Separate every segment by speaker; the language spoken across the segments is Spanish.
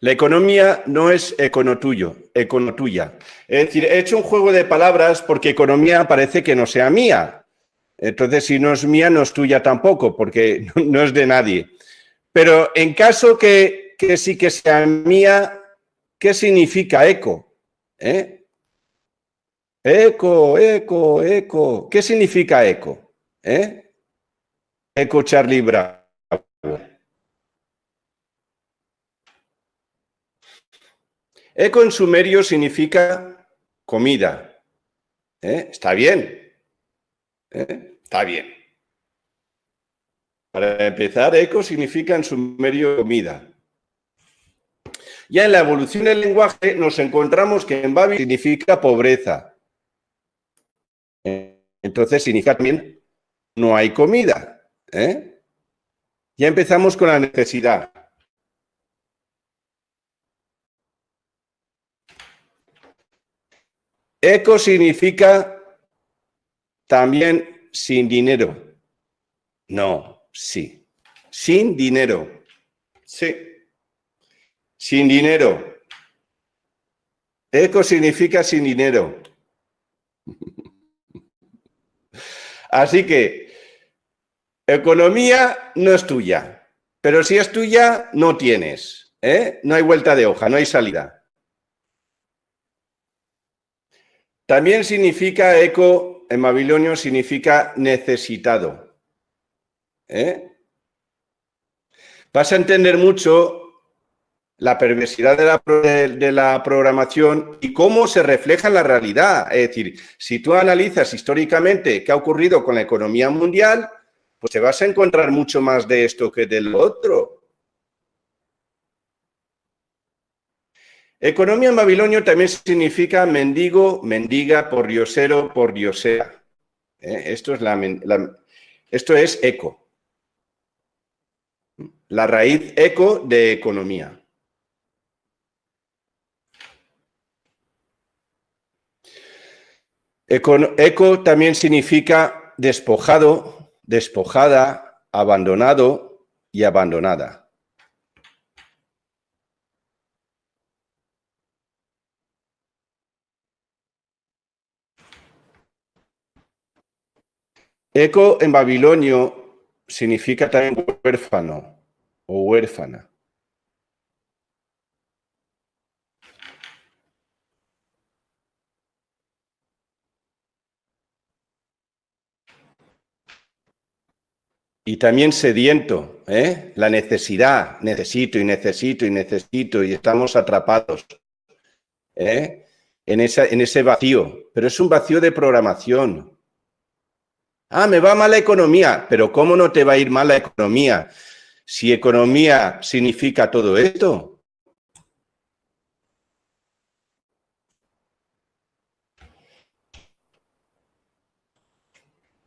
Speaker 1: La economía no es econotuya. Es decir, he hecho un juego de palabras porque economía parece que no sea mía. Entonces, si no es mía, no es tuya tampoco, porque no es de nadie. Pero en caso que sí que sea mía, ¿qué significa eco? Eco, eco, eco. ¿Qué significa eco? Eco Charlie Bravo. Eco en sumerio significa comida. Está bien. Está bien. Para empezar, eco significa en sumerio comida. Ya en la evolución del lenguaje nos encontramos que en Babi significa pobreza. Entonces significa también no hay comida. Ya empezamos con la necesidad. Eco significa también sin dinero. No, sí. Sin dinero. Sí. Sin dinero. Eco significa sin dinero. Así que economía no es tuya, pero si es tuya, no tienes. No hay vuelta de hoja, no hay salida. También significa eco, en babilonio significa necesitado. Vas a entender mucho la perversidad de la programación y cómo se refleja en la realidad. Es decir, si tú analizas históricamente qué ha ocurrido con la economía mundial, pues te vas a encontrar mucho más de esto que del otro. Economía en babilonio también significa mendigo, mendiga, pordiosero, pordiosera. Esto es eco. La raíz eco de economía. Eco también significa despojado, despojada, abandonado y abandonada. Eco en babilonio significa también huérfano o huérfana. Y también sediento, la necesidad, necesito y necesito y necesito y estamos atrapados en ese vacío, pero es un vacío de programación. Ah, me va mal la economía, pero ¿cómo no te va a ir mal la economía si economía significa todo esto?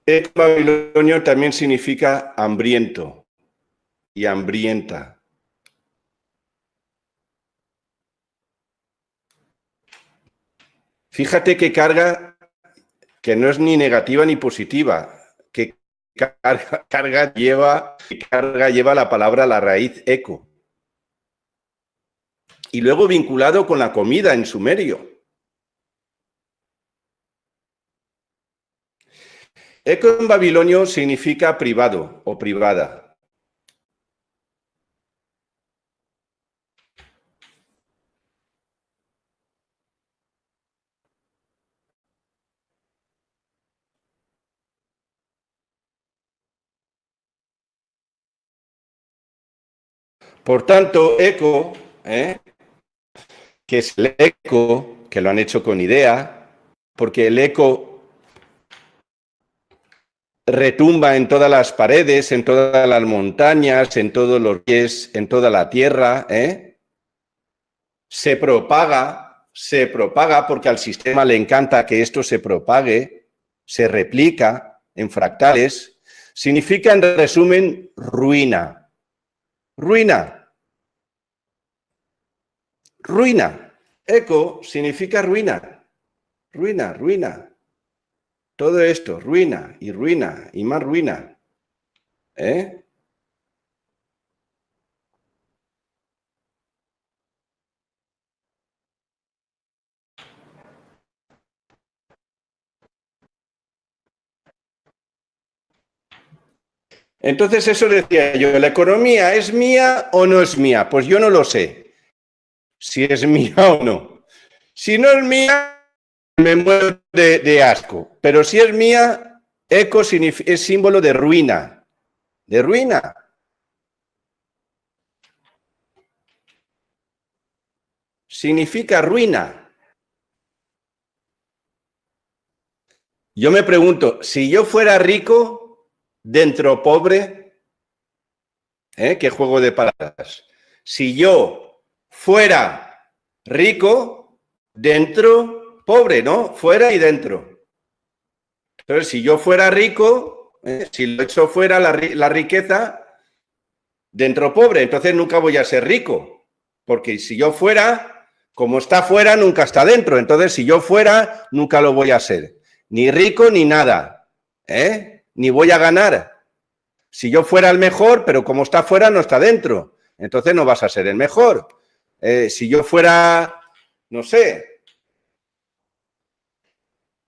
Speaker 1: El babilonio también significa hambriento y hambrienta. Fíjate que carga que no es ni negativa ni positiva, que carga lleva la palabra, la raíz eco. Y luego vinculado con la comida en sumerio. Eco en babilonio significa privado o privada. Por tanto, eco, que es el eco, que lo han hecho con idea, porque el eco retumba en todas las paredes, en todas las montañas, en todos los pies, en toda la tierra, se propaga porque al sistema le encanta que esto se propague, se replica en fractales, significa en resumen ruina. Ruina. Ruina. Eco significa ruina. Ruina, ruina. Todo esto, ruina y más ruina. Entonces eso decía yo, ¿la economía es mía o no es mía? Pues yo no lo sé si es mía o no. Si no es mía, me muero de asco. Pero si es mía, eco es símbolo de ruina. De ruina. Significa ruina. Yo me pregunto, si yo fuera rico, dentro pobre, ¿qué juego de palabras? Si yo fuera rico, dentro pobre, ¿no? Fuera y dentro. Entonces, si yo fuera rico, si lo echo fuera la riqueza, dentro pobre, entonces nunca voy a ser rico. Porque si yo fuera, como está fuera, nunca está dentro. Entonces, si yo fuera, nunca lo voy a ser. Ni rico ni nada. Ni voy a ganar. Si yo fuera el mejor, pero como está fuera, no está dentro. Entonces no vas a ser el mejor. Si yo fuera, no sé,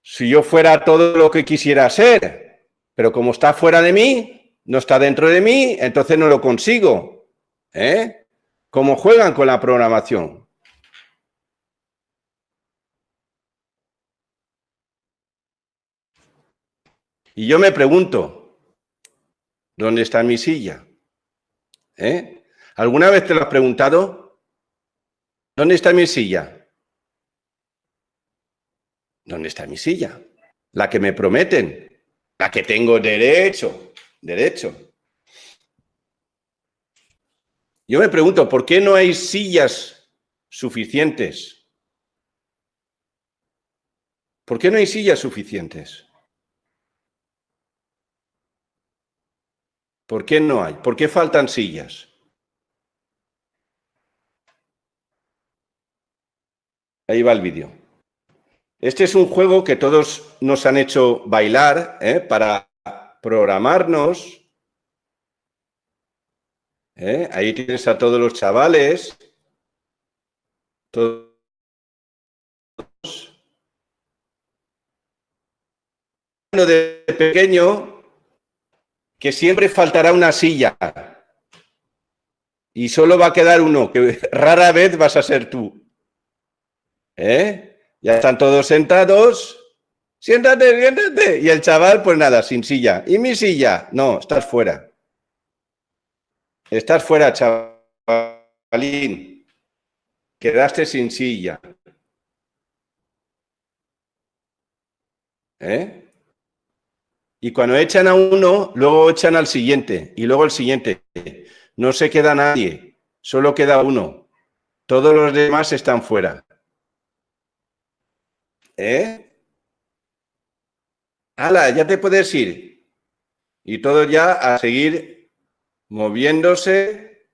Speaker 1: si yo fuera todo lo que quisiera ser, pero como está fuera de mí, no está dentro de mí, entonces no lo consigo. ¿Cómo juegan con la programación? Y yo me pregunto, ¿dónde está mi silla? ¿Alguna vez te lo has preguntado? ¿Dónde está mi silla? ¿Dónde está mi silla? La que me prometen, la que tengo derecho. Yo me pregunto, ¿por qué no hay sillas suficientes? ¿Por qué no hay sillas suficientes? ¿Por qué no hay? ¿Por qué faltan sillas? Ahí va el vídeo. Este es un juego que todos nos han hecho bailar para programarnos. Ahí tienes a todos los chavales. Todos. De pequeño que siempre faltará una silla y solo va a quedar uno, que rara vez vas a ser tú. Ya están todos sentados. Siéntate, siéntate. Y el chaval, pues nada, sin silla. ¿Y mi silla? No, estás fuera. Estás fuera, chavalín. Quedaste sin silla. Y cuando echan a uno, luego echan al siguiente. Y luego al siguiente. No se queda nadie. Solo queda uno. Todos los demás están fuera. ¡Hala! Ya te puedes ir. Y todos ya a seguir moviéndose.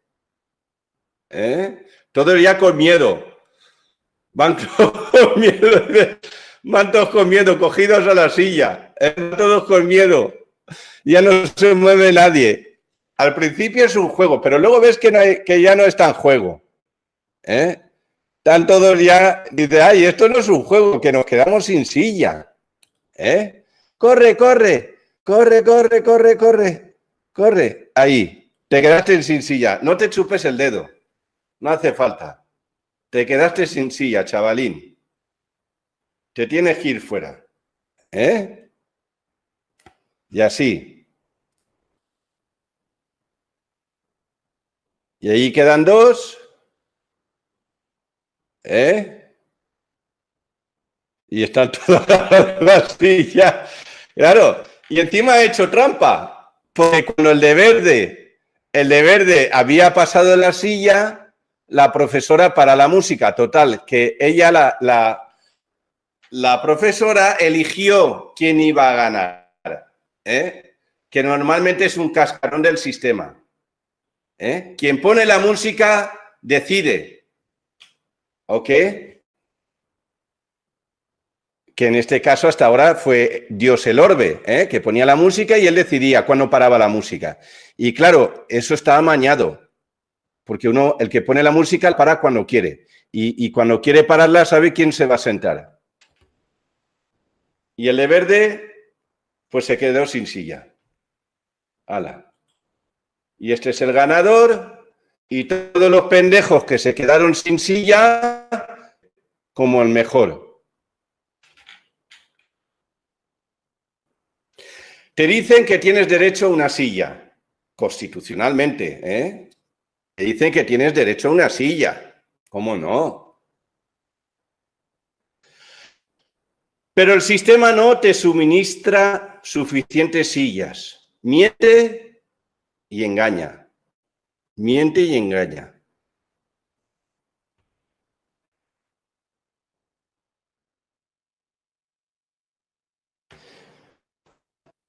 Speaker 1: Todos ya con miedo. Van con miedo. Van todos con miedo, cogidos a la silla. Todos con miedo. Ya no se mueve nadie. Al principio es un juego, pero luego ves que ya no está en juego. Están todos ya, dice, ay, esto no es un juego, que nos quedamos sin silla. Corre, corre, corre, corre, corre, corre, corre. Ahí, te quedaste sin silla. No te chupes el dedo. No hace falta. Te quedaste sin silla, chavalín. Te tienes que ir fuera. Y así. Y ahí quedan dos. Y están todas las sillas. Claro. Y encima ha hecho trampa. Porque cuando el de verde había pasado en la silla, la profesora para la música, total, que ella, la profesora, eligió quién iba a ganar. Que normalmente es un cascarón del sistema. Quien pone la música decide. ¿Ok? Que en este caso hasta ahora fue Dios el orbe, que ponía la música y él decidía cuándo paraba la música. Y claro, eso está amañado, porque el que pone la música para cuando quiere. Y cuando quiere pararla sabe quién se va a sentar. Y el de verde, pues se quedó sin silla. ¡Hala! Y este es el ganador. Y todos los pendejos que se quedaron sin silla, como el mejor. Te dicen que tienes derecho a una silla, constitucionalmente, ¿eh? Te dicen que tienes derecho a una silla. ¿Cómo no? Pero el sistema no te suministra suficientes sillas. Miente y engaña. Miente y engaña.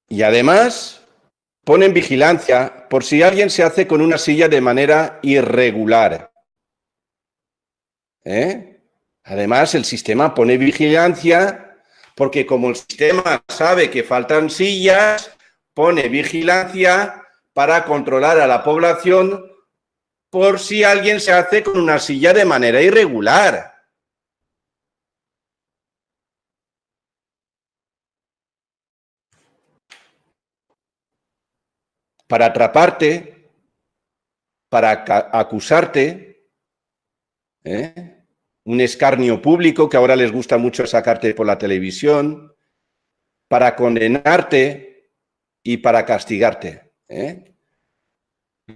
Speaker 1: Y además ponen vigilancia por si alguien se hace con una silla de manera irregular. Además, el sistema pone vigilancia porque como el sistema sabe que faltan sillas, pone vigilancia para controlar a la población por si alguien se hace con una silla de manera irregular. Para atraparte, para acusarte, un escarnio público que ahora les gusta mucho sacarte por la televisión, para condenarte y para castigarte.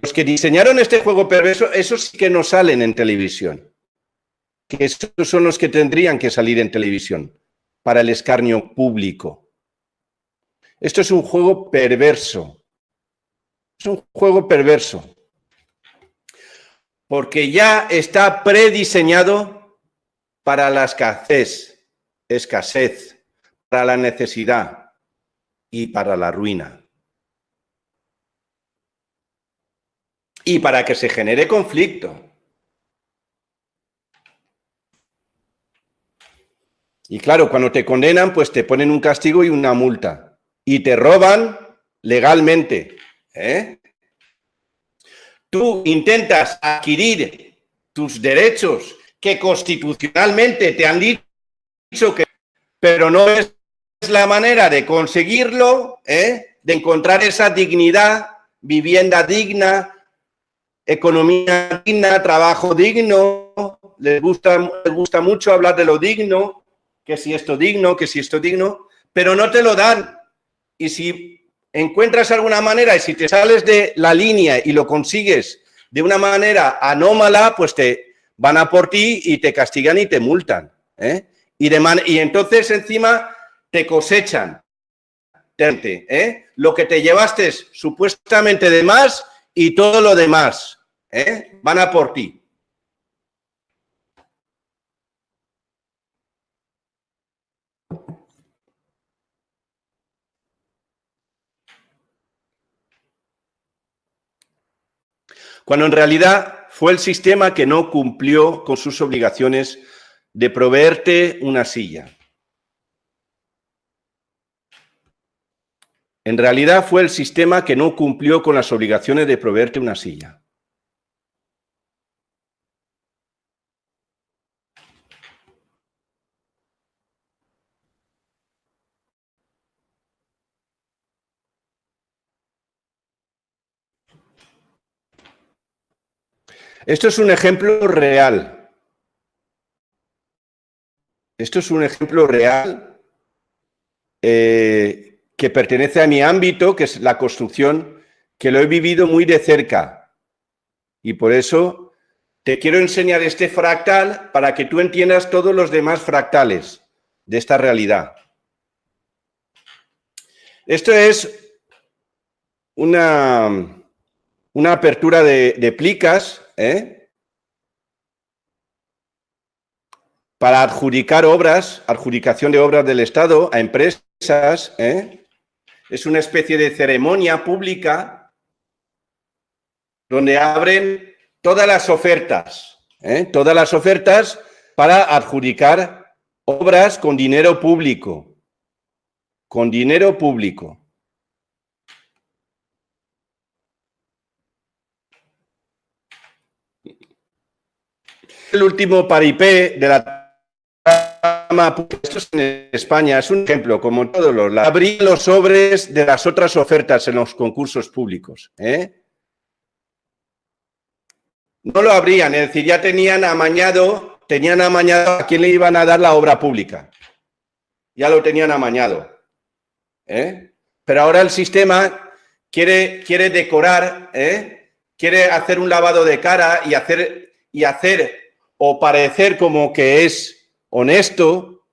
Speaker 1: Los que diseñaron este juego perverso, esos sí que no salen en televisión. Que esos son los que tendrían que salir en televisión para el escarnio público. Esto es un juego perverso. Es un juego perverso. Porque ya está prediseñado para la escasez, para la necesidad y para la ruina. Y para que se genere conflicto. Y claro, cuando te condenan, pues te ponen un castigo y una multa. Y te roban legalmente. Tú intentas adquirir tus derechos que constitucionalmente te han dicho que... Pero no es la manera de conseguirlo, de encontrar esa dignidad, vivienda digna, economía digna, trabajo digno. Les gusta mucho hablar de lo digno, que si esto digno, que si esto digno, pero no te lo dan. Y si encuentras alguna manera y si te sales de la línea y lo consigues de una manera anómala, pues te van a por ti y te castigan y te multan. Y entonces encima te cosechan. Lo que te llevaste supuestamente de más y todo lo demás. Van a por ti. Cuando en realidad fue el sistema que no cumplió con sus obligaciones de proveerte una silla. En realidad fue el sistema que no cumplió con las obligaciones de proveerte una silla. Esto es un ejemplo real. Esto es un ejemplo real que pertenece a mi ámbito, que es la construcción, que lo he vivido muy de cerca. Y por eso te quiero enseñar este fractal para que tú entiendas todos los demás fractales de esta realidad. Esto es una apertura de plicas, para adjudicar obras, adjudicación de obras del Estado a empresas. Es una especie de ceremonia pública donde abren todas las ofertas para adjudicar obras con dinero público. Con dinero público. El último paripé de la esto es en España, es un ejemplo, como todos abrir los sobres de las otras ofertas en los concursos públicos. No lo abrían, es decir, ya tenían amañado a quién le iban a dar la obra pública. Ya lo tenían amañado. Pero ahora el sistema quiere decorar, quiere hacer un lavado de cara y hacer o parecer como que es honesto,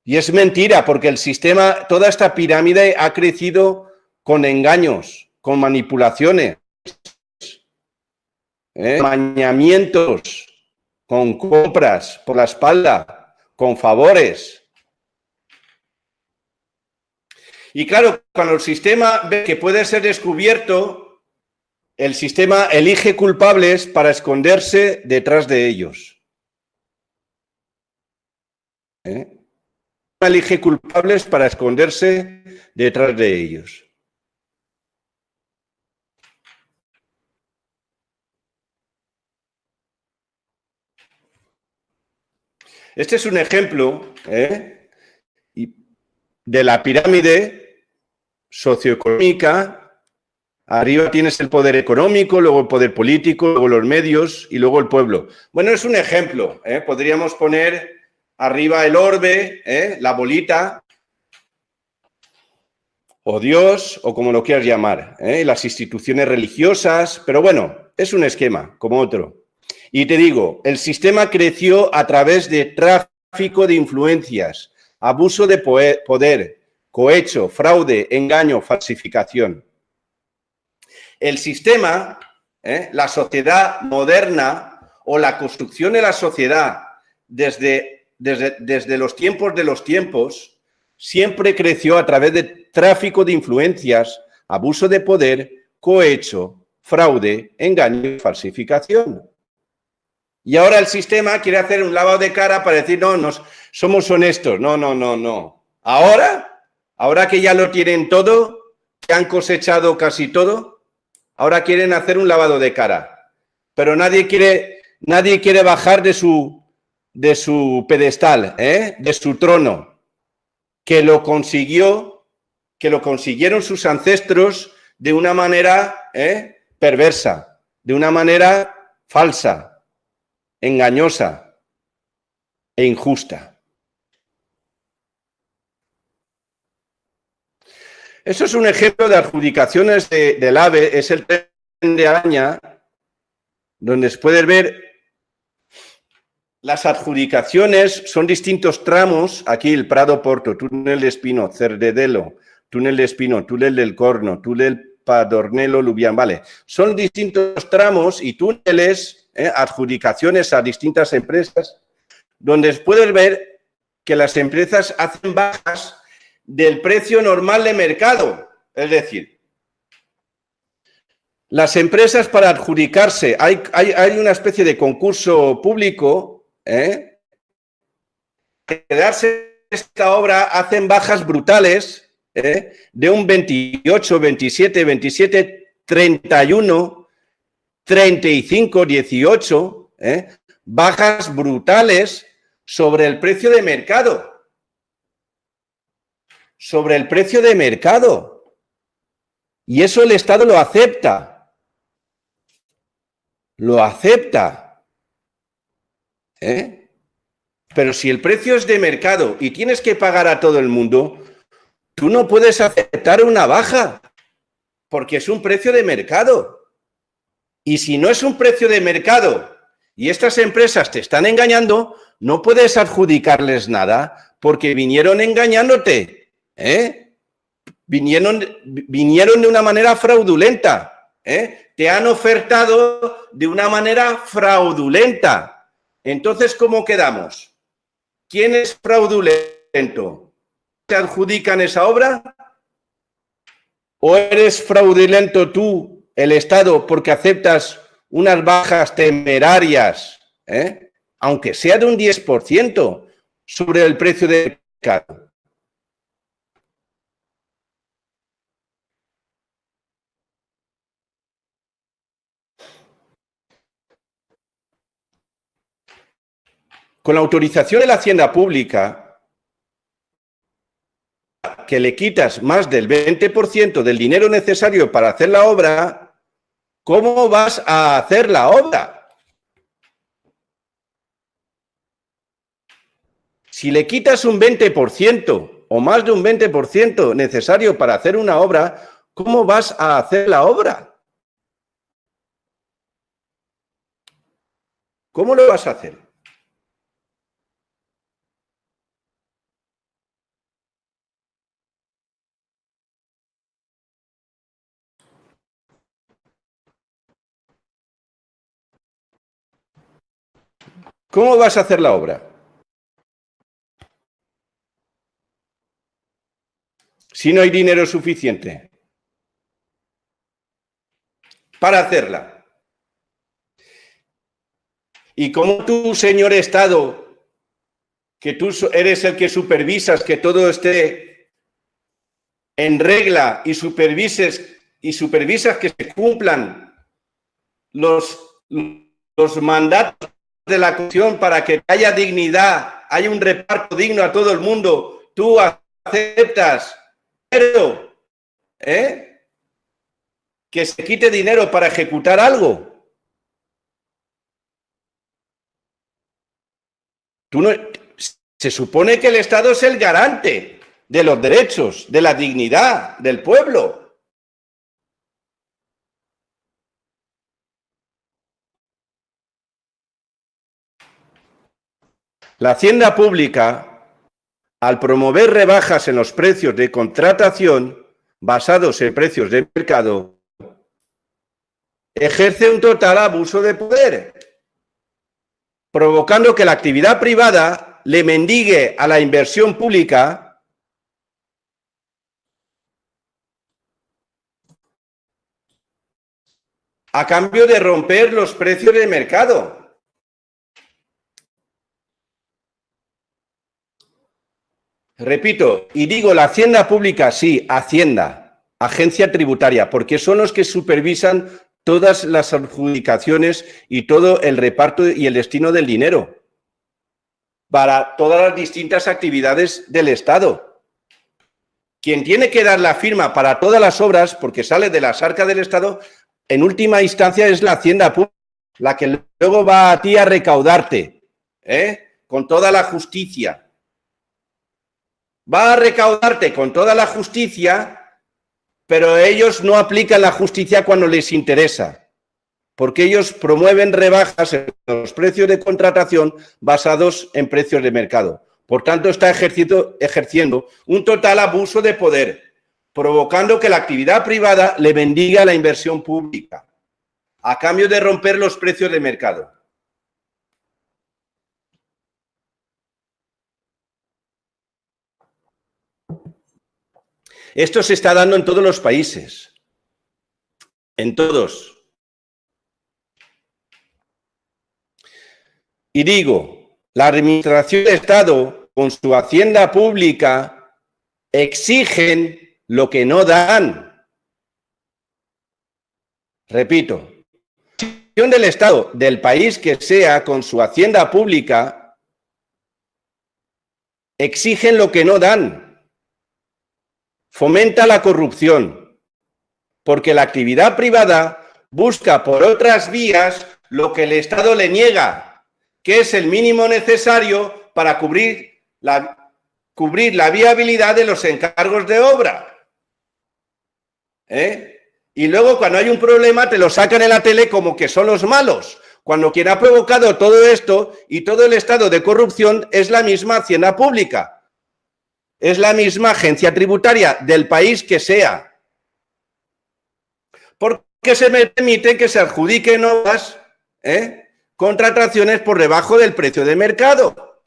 Speaker 1: y es mentira, porque el sistema, toda esta pirámide ha crecido con engaños, con manipulaciones, amañamientos, con compras por la espalda, con favores. Y claro, cuando el sistema ve que puede ser descubierto, el sistema elige culpables para esconderse detrás de ellos. Elige culpables para esconderse detrás de ellos. Este es un ejemplo de la pirámide socioeconómica. Arriba tienes el poder económico, luego el poder político, luego los medios y luego el pueblo. Bueno, es un ejemplo. Podríamos poner arriba el orbe, la bolita, o Dios, o como lo quieras llamar, las instituciones religiosas, pero bueno, es un esquema como otro. Y te digo, el sistema creció a través de tráfico de influencias, abuso de poder, cohecho, fraude, engaño, falsificación. El sistema, la sociedad moderna o la construcción de la sociedad desde los tiempos de los tiempos, siempre creció a través de tráfico de influencias, abuso de poder, cohecho, fraude, engaño y falsificación. Y ahora el sistema quiere hacer un lavado de cara para decir, no, somos honestos. No. Ahora que ya lo tienen todo, que han cosechado casi todo, ahora quieren hacer un lavado de cara. Pero nadie quiere bajar de su pedestal, de su trono, que lo consiguieron sus ancestros de una manera perversa, de una manera falsa, engañosa e injusta. Eso es un ejemplo de adjudicaciones del AVE, es el tren de Araña, donde se puede ver las adjudicaciones, son distintos tramos, aquí el Prado Porto, túnel de Espino, Cerdedelo, túnel de Espino, túnel del Corno, túnel Padornelo, Lubián, vale. Son distintos tramos y túneles, adjudicaciones a distintas empresas, donde puedes ver que las empresas hacen bajas del precio normal de mercado. Es decir, las empresas para adjudicarse, hay una especie de concurso público, quedarse esta obra, hacen bajas brutales, de un 28, 27, 31, 35, 18, bajas brutales sobre el precio de mercado. Sobre el precio de mercado. Y eso el Estado lo acepta. Lo acepta. Pero si el precio es de mercado y tienes que pagar a todo el mundo, tú no puedes aceptar una baja, porque es un precio de mercado. Y si no es un precio de mercado y estas empresas te están engañando, no puedes adjudicarles nada porque vinieron engañándote, vinieron de una manera fraudulenta, te han ofertado de una manera fraudulenta. Entonces, ¿cómo quedamos? ¿Quién es fraudulento? ¿Te adjudican esa obra? ¿O eres fraudulento tú, el Estado, porque aceptas unas bajas temerarias, aunque sea de un 10% sobre el precio de mercado? Con la autorización de la Hacienda Pública, que le quitas más del 20% del dinero necesario para hacer la obra, ¿cómo vas a hacer la obra? Si le quitas un 20% o más de un 20% necesario para hacer una obra, ¿cómo vas a hacer la obra? ¿Cómo lo vas a hacer? ¿Cómo vas a hacer la obra? Si no hay dinero suficiente para hacerla. Y como tú, señor Estado, que tú eres el que supervisas que todo esté en regla y supervisas que se cumplan los mandatos de la Constitución para que haya dignidad, haya un reparto digno a todo el mundo, tú aceptas, pero que se quite dinero para ejecutar algo. Se supone que el Estado es el garante de los derechos, de la dignidad del pueblo. La hacienda pública, al promover rebajas en los precios de contratación basados en precios de mercado, ejerce un total abuso de poder, provocando que la actividad privada le mendigue a la inversión pública a cambio de romper los precios de mercado. Repito, y digo la hacienda pública, sí, Hacienda, agencia tributaria, porque son los que supervisan todas las adjudicaciones y todo el reparto y el destino del dinero para todas las distintas actividades del Estado. Quien tiene que dar la firma para todas las obras, porque sale de las arcas del Estado, en última instancia es la hacienda pública, la que luego va a ti a recaudarte, con toda la justicia. Va a recaudarte con toda la justicia, pero ellos no aplican la justicia cuando les interesa, porque ellos promueven rebajas en los precios de contratación basados en precios de mercado. Por tanto, está ejerciendo un total abuso de poder, provocando que la actividad privada le bendiga a la inversión pública, a cambio de romper los precios de mercado. Esto se está dando en todos los países, en todos. Y digo, la administración del Estado con su hacienda pública exigen lo que no dan. Repito, la administración del Estado del país que sea con su hacienda pública exigen lo que no dan. Fomenta la corrupción, porque la actividad privada busca por otras vías lo que el Estado le niega, que es el mínimo necesario para cubrir la viabilidad de los encargos de obra. Y luego, cuando hay un problema, te lo sacan en la tele como que son los malos, cuando quien ha provocado todo esto y todo el estado de corrupción es la misma hacienda pública. Es la misma agencia tributaria del país que sea. Porque se permite que se adjudiquen obras, contrataciones por debajo del precio de mercado.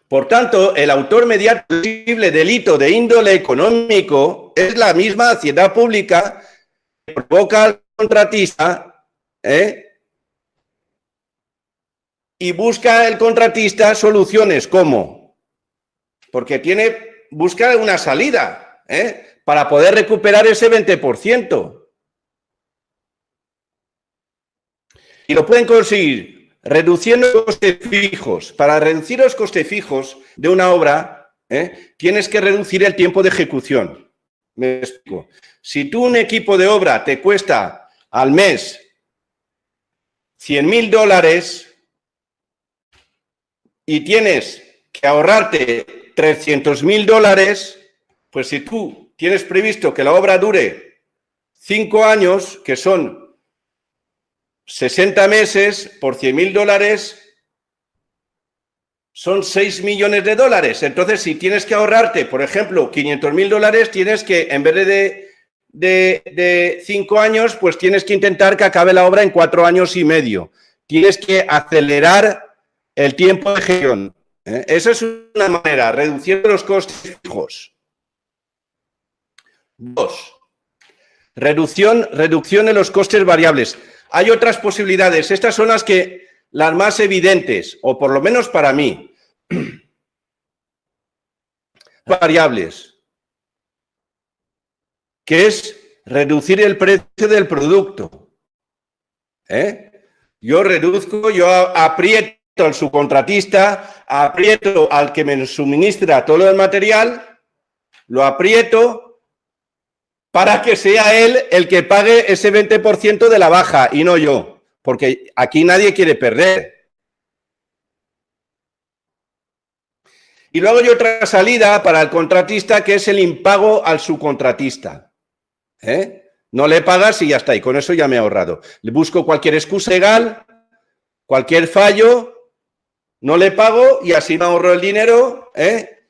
Speaker 1: Por tanto, el autor mediante posible delito de índole económico es la misma hacienda pública que provoca al contratista, y busca el contratista soluciones como, porque busca una salida, para poder recuperar ese 20%. Y lo pueden conseguir reduciendo costes fijos. Para reducir los costes fijos de una obra, tienes que reducir el tiempo de ejecución. Me explico. Si tú un equipo de obra te cuesta al mes $100.000 y tienes que ahorrarte $300.000, pues si tú tienes previsto que la obra dure 5 años, que son 60 meses por $100.000, son $6 millones. Entonces, si tienes que ahorrarte, por ejemplo, $500.000, tienes que, en vez de 5 años, pues tienes que intentar que acabe la obra en 4 años y medio. Tienes que acelerar el tiempo de ejecución. Esa es una manera, reduciendo los costes fijos. 2. Reducción de los costes variables. Hay otras posibilidades. Estas son las más evidentes, o por lo menos para mí. Variables, que es reducir el precio del producto. Yo reduzco, yo aprieto al subcontratista, aprieto al que me suministra todo el material, lo aprieto para que sea él el que pague ese 20% de la baja y no yo, porque aquí nadie quiere perder. Y luego hay otra salida para el contratista, que es el impago al subcontratista. No le pagas y ya está, y con eso ya me he ahorrado. Le busco cualquier excusa legal, cualquier fallo, no le pago y así me ahorro el dinero,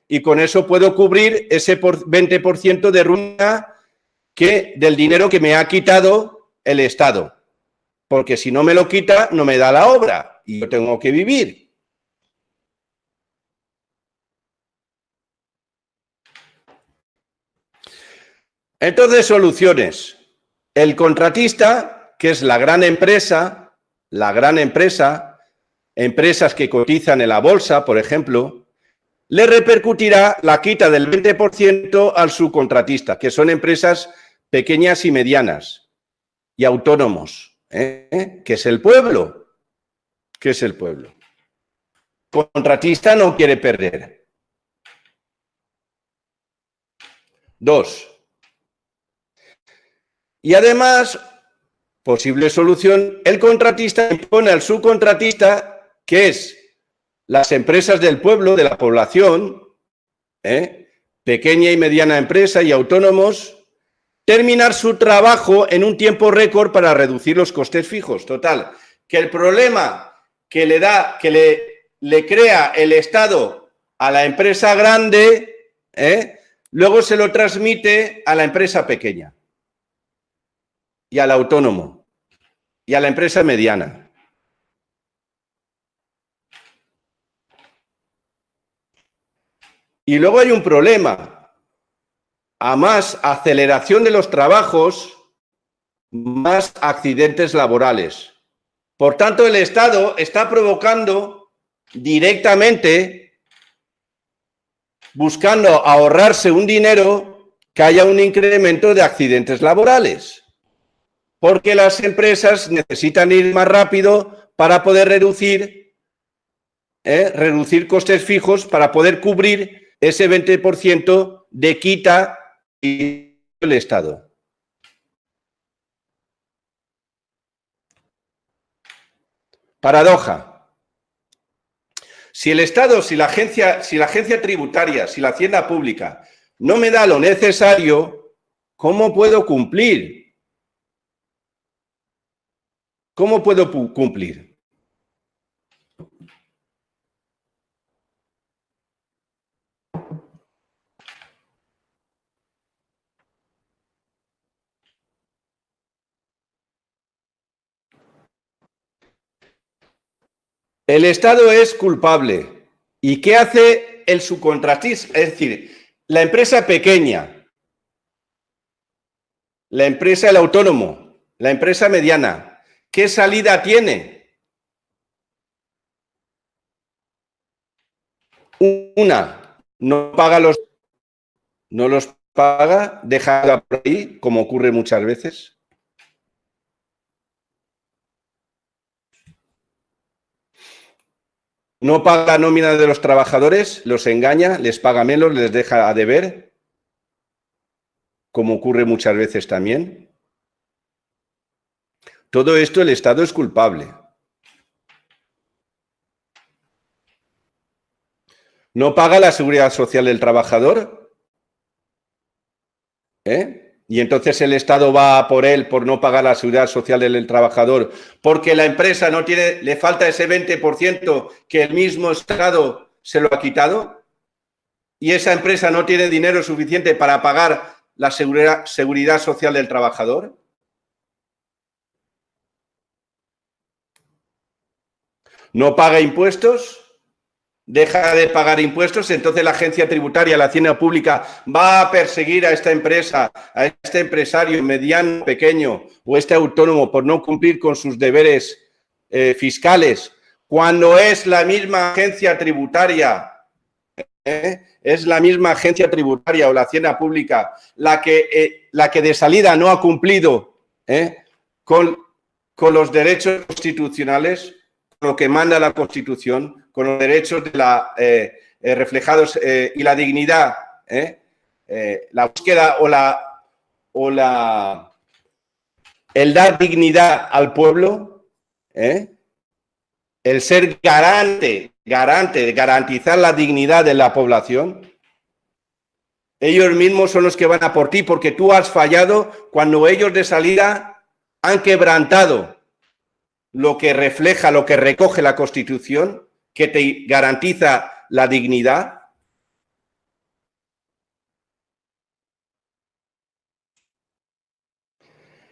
Speaker 1: y con eso puedo cubrir ese 20% de ruina del dinero que me ha quitado el Estado. Porque si no me lo quita, no me da la obra y yo tengo que vivir. Entonces, soluciones. El contratista, que es la gran empresa, empresas que cotizan en la bolsa, por ejemplo, le repercutirá la quita del 20% al subcontratista, que son empresas pequeñas y medianas y autónomos, que es el pueblo. ¿Qué es el pueblo? El contratista no quiere perder. 2. Y además, posible solución, el contratista impone al subcontratista, que es las empresas del pueblo, de la población, pequeña y mediana empresa y autónomos, terminar su trabajo en un tiempo récord para reducir los costes fijos. Total, que el problema que le crea el Estado a la empresa grande, luego se lo transmite a la empresa pequeña y al autónomo y a la empresa mediana. Y luego hay un problema. A más aceleración de los trabajos, más accidentes laborales. Por tanto, el Estado está provocando directamente, buscando ahorrarse un dinero, que haya un incremento de accidentes laborales. Porque las empresas necesitan ir más rápido para poder reducir costes fijos, para poder cubrir ese 20% de quita del Estado. Paradoja. Si el Estado, si la agencia tributaria, si la hacienda pública no me da lo necesario, ¿cómo puedo cumplir? ¿Cómo puedo cumplir? El Estado es culpable. ¿Y qué hace el subcontratista? Es decir, la empresa pequeña, la empresa, el autónomo, la empresa mediana, ¿qué salida tiene? Una, no los paga, déjala por ahí, como ocurre muchas veces. No paga la nómina de los trabajadores, los engaña, les paga menos, les deja a deber. como ocurre muchas veces también. Todo esto el Estado es culpable. ¿No paga la seguridad social del trabajador? Y entonces el Estado va por él por no pagar la seguridad social del trabajador, porque la empresa no tiene, le falta ese 20% que el mismo Estado se lo ha quitado, y esa empresa no tiene dinero suficiente para pagar la seguridad social del trabajador. ¿No paga impuestos? Deja de pagar impuestos, entonces la agencia tributaria, la hacienda pública, va a perseguir a esta empresa, a este empresario mediano, pequeño o este autónomo por no cumplir con sus deberes fiscales, cuando es la misma agencia tributaria, es la misma agencia tributaria o la hacienda pública la que de salida no ha cumplido con los derechos constitucionales, lo que manda la Constitución, con los derechos de reflejados y la dignidad, la búsqueda el dar dignidad al pueblo, el ser garantizar la dignidad de la población. Ellos mismos son los que van a por ti porque tú has fallado cuando ellos de salida han quebrantado lo que refleja, lo que recoge la Constitución, que te garantiza la dignidad.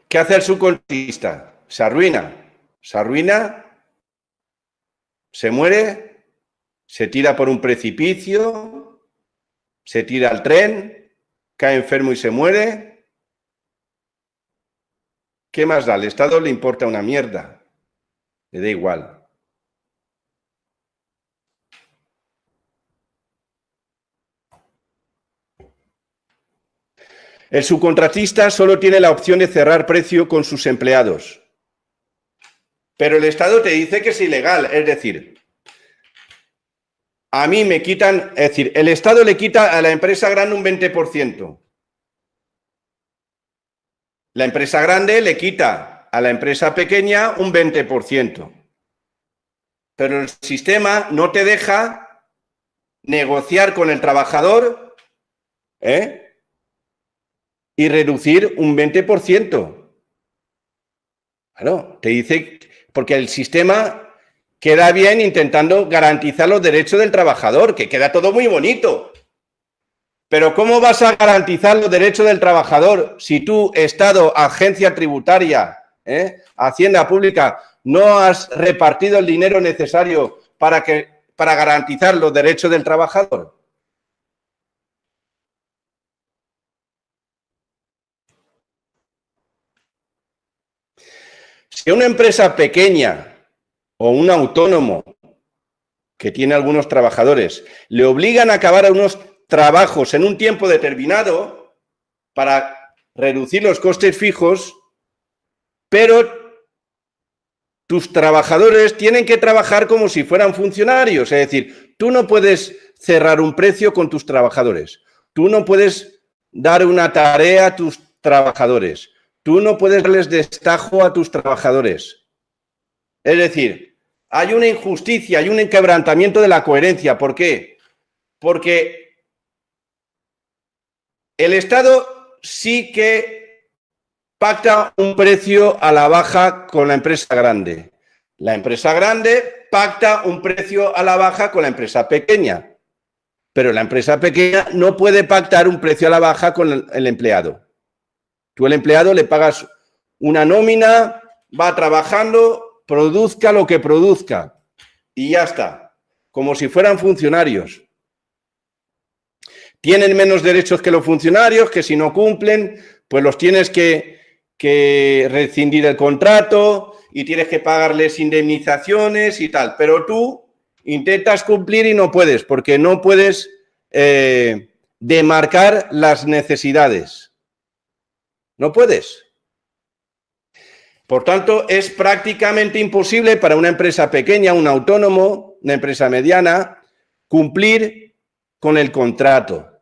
Speaker 1: ¿Qué hace el subcontratista? Se arruina, se muere, se tira por un precipicio, se tira al tren, cae enfermo y se muere. ¿Qué más da? Al Estado le importa una mierda. Le da igual. El subcontratista solo tiene la opción de cerrar precio con sus empleados. Pero el Estado te dice que es ilegal. Es decir, a mí me quitan... Es decir, el Estado le quita a la empresa grande un 20%. La empresa grande le quita a la empresa pequeña un 20%. Pero el sistema no te deja negociar con el trabajador y reducir un 20%. Claro, te dice, porque el sistema queda bien intentando garantizar los derechos del trabajador, que queda todo muy bonito. Pero ¿cómo vas a garantizar los derechos del trabajador si tú, Estado, agencia tributaria, hacienda pública, no has repartido el dinero necesario para garantizar los derechos del trabajador? Si una empresa pequeña o un autónomo que tiene algunos trabajadores le obligan a acabar a unos trabajos en un tiempo determinado para reducir los costes fijos, pero tus trabajadores tienen que trabajar como si fueran funcionarios. Es decir, tú no puedes cerrar un precio con tus trabajadores. Tú no puedes dar una tarea a tus trabajadores. Tú no puedes darles destajo a tus trabajadores. Es decir, hay una injusticia, hay un quebrantamiento de la coherencia. ¿Por qué? Porque el Estado sí que pacta un precio a la baja con la empresa grande. La empresa grande pacta un precio a la baja con la empresa pequeña. Pero la empresa pequeña no puede pactar un precio a la baja con el empleado. Tú al empleado le pagas una nómina, va trabajando, produzca lo que produzca y ya está, como si fueran funcionarios. Tienen menos derechos que los funcionarios, que si no cumplen, pues los tienes que rescindir el contrato y tienes que pagarles indemnizaciones y tal. Pero tú intentas cumplir y no puedes, porque no puedes demarcar las necesidades. No puedes. Por tanto, es prácticamente imposible para una empresa pequeña, un autónomo, una empresa mediana, cumplir con el contrato.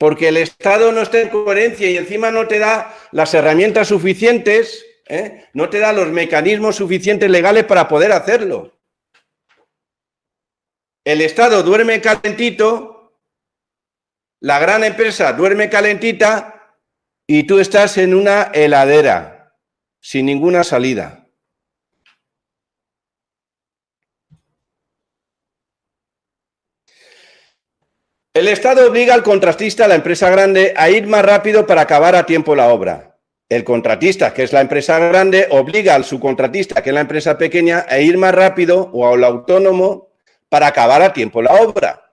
Speaker 1: porque el Estado no está en coherencia y encima no te da las herramientas suficientes, no te da los mecanismos suficientes legales para poder hacerlo. El Estado duerme calentito, la gran empresa duerme calentita y tú estás en una heladera sin ninguna salida. El Estado obliga al contratista, a la empresa grande, a ir más rápido para acabar a tiempo la obra. El contratista, que es la empresa grande, obliga al subcontratista, que es la empresa pequeña, a ir más rápido, o al autónomo, para acabar a tiempo la obra.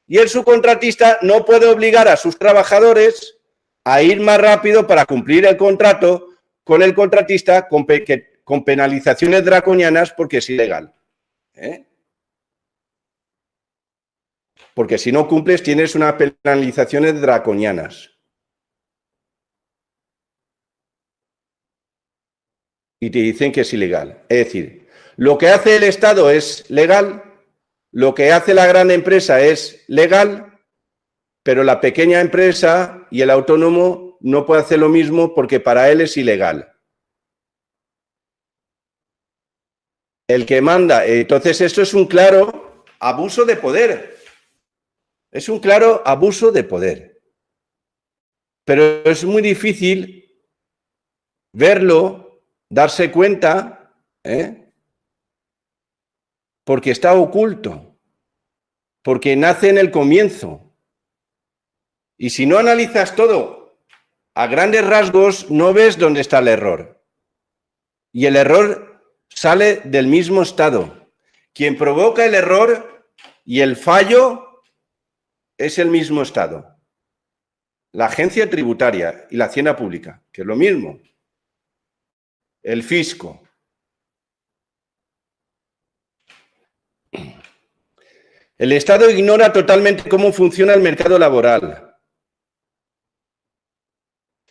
Speaker 1: Y el subcontratista no puede obligar a sus trabajadores a ir más rápido para cumplir el contrato con el contratista con penalizaciones draconianas porque es ilegal. Porque si no cumples tienes unas penalizaciones draconianas. Y te dicen que es ilegal. Es decir, lo que hace el Estado es legal, lo que hace la gran empresa es legal, pero la pequeña empresa y el autónomo no puede hacer lo mismo porque para él es ilegal. El que manda. Entonces, esto es un claro abuso de poder. Es un claro abuso de poder. Pero es muy difícil verlo, darse cuenta, porque está oculto, porque nace en el comienzo. Y si no analizas todo a grandes rasgos, no ves dónde está el error. Y el error sale del mismo Estado. Quien provoca el error y el fallo es el mismo Estado. La agencia tributaria y la hacienda pública, que es lo mismo. El fisco. El Estado ignora totalmente cómo funciona el mercado laboral.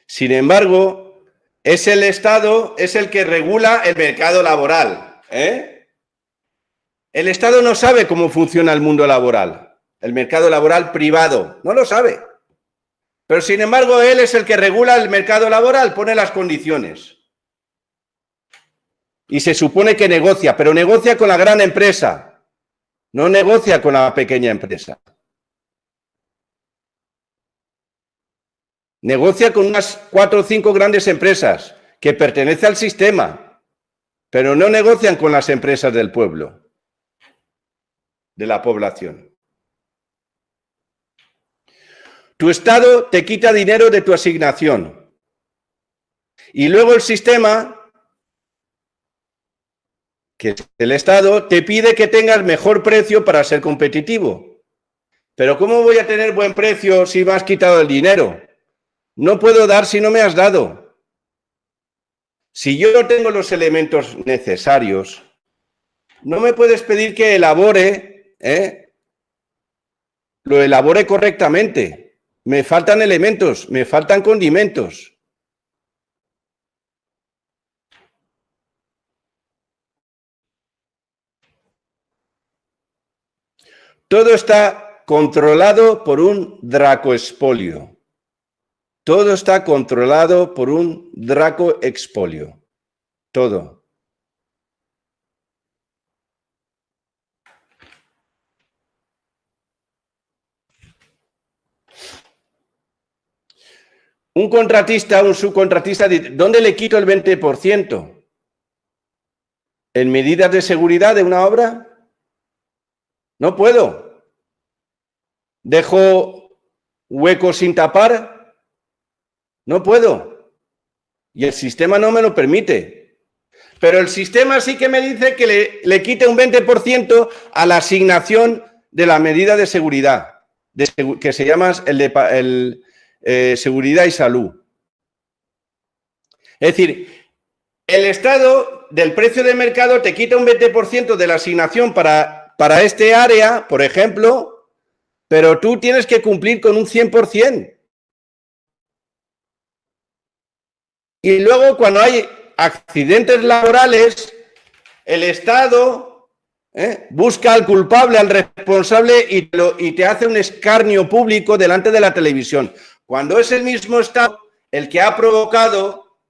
Speaker 1: Sin embargo, es el Estado, es el que regula el mercado laboral. El Estado no sabe cómo funciona el mundo laboral, el mercado laboral privado, no lo sabe. Pero sin embargo, él es el que regula el mercado laboral, pone las condiciones. Y se supone que negocia, pero negocia con la gran empresa, no negocia con la pequeña empresa. Negocia con unas 4 o 5 grandes empresas que pertenecen al sistema, pero no negocian con las empresas del pueblo, de la población. Tu Estado te quita dinero de tu asignación y luego el sistema, que es el Estado, te pide que tengas mejor precio para ser competitivo. Pero ¿cómo voy a tener buen precio si me has quitado el dinero? No puedo dar si no me has dado. Si yo no tengo los elementos necesarios, no me puedes pedir que elabore, lo elabore correctamente. Me faltan elementos, me faltan condimentos. Todo está controlado por un dracoexpolio. Todo está controlado por un dracoexpolio. Todo. Un contratista, un subcontratista, ¿dónde le quito el 20%? ¿En medidas de seguridad de una obra? No puedo. ¿Dejo huecos sin tapar? No puedo. Y el sistema no me lo permite. Pero el sistema sí que me dice que le quite un 20% a la asignación de la medida de seguridad, que se llama seguridad y salud. Es decir, el Estado del precio de mercado te quita un 20% de la asignación para este área, por ejemplo, pero tú tienes que cumplir con un 100%. Y luego cuando hay accidentes laborales, el Estado Busca al culpable, al responsable y te hace un escarnio público delante de la televisión. Cuando es el mismo Estado el que ha provocado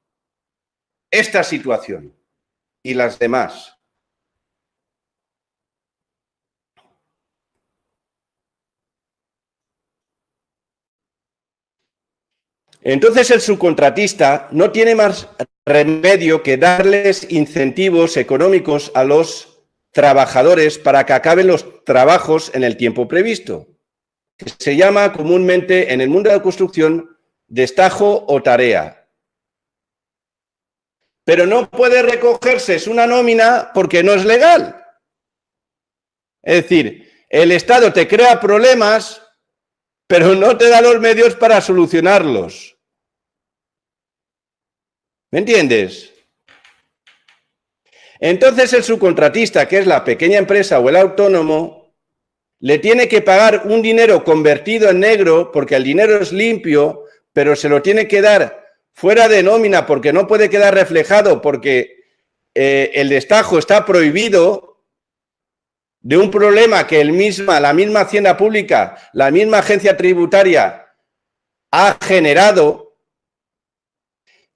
Speaker 1: esta situación y las demás. Entonces el subcontratista no tiene más remedio que darles incentivos económicos a los trabajadores para que acaben los trabajos en el tiempo previsto, que se llama comúnmente en el mundo de la construcción destajo o tarea. Pero no puede recogerse una nómina porque no es legal. Es decir, el Estado te crea problemas, pero no te da los medios para solucionarlos. ¿Me entiendes? Entonces el subcontratista, que es la pequeña empresa o el autónomo, le tiene que pagar un dinero convertido en negro porque el dinero es limpio, pero se lo tiene que dar fuera de nómina porque no puede quedar reflejado porque el destajo está prohibido de un problema que la misma Hacienda Pública, la misma agencia tributaria ha generado,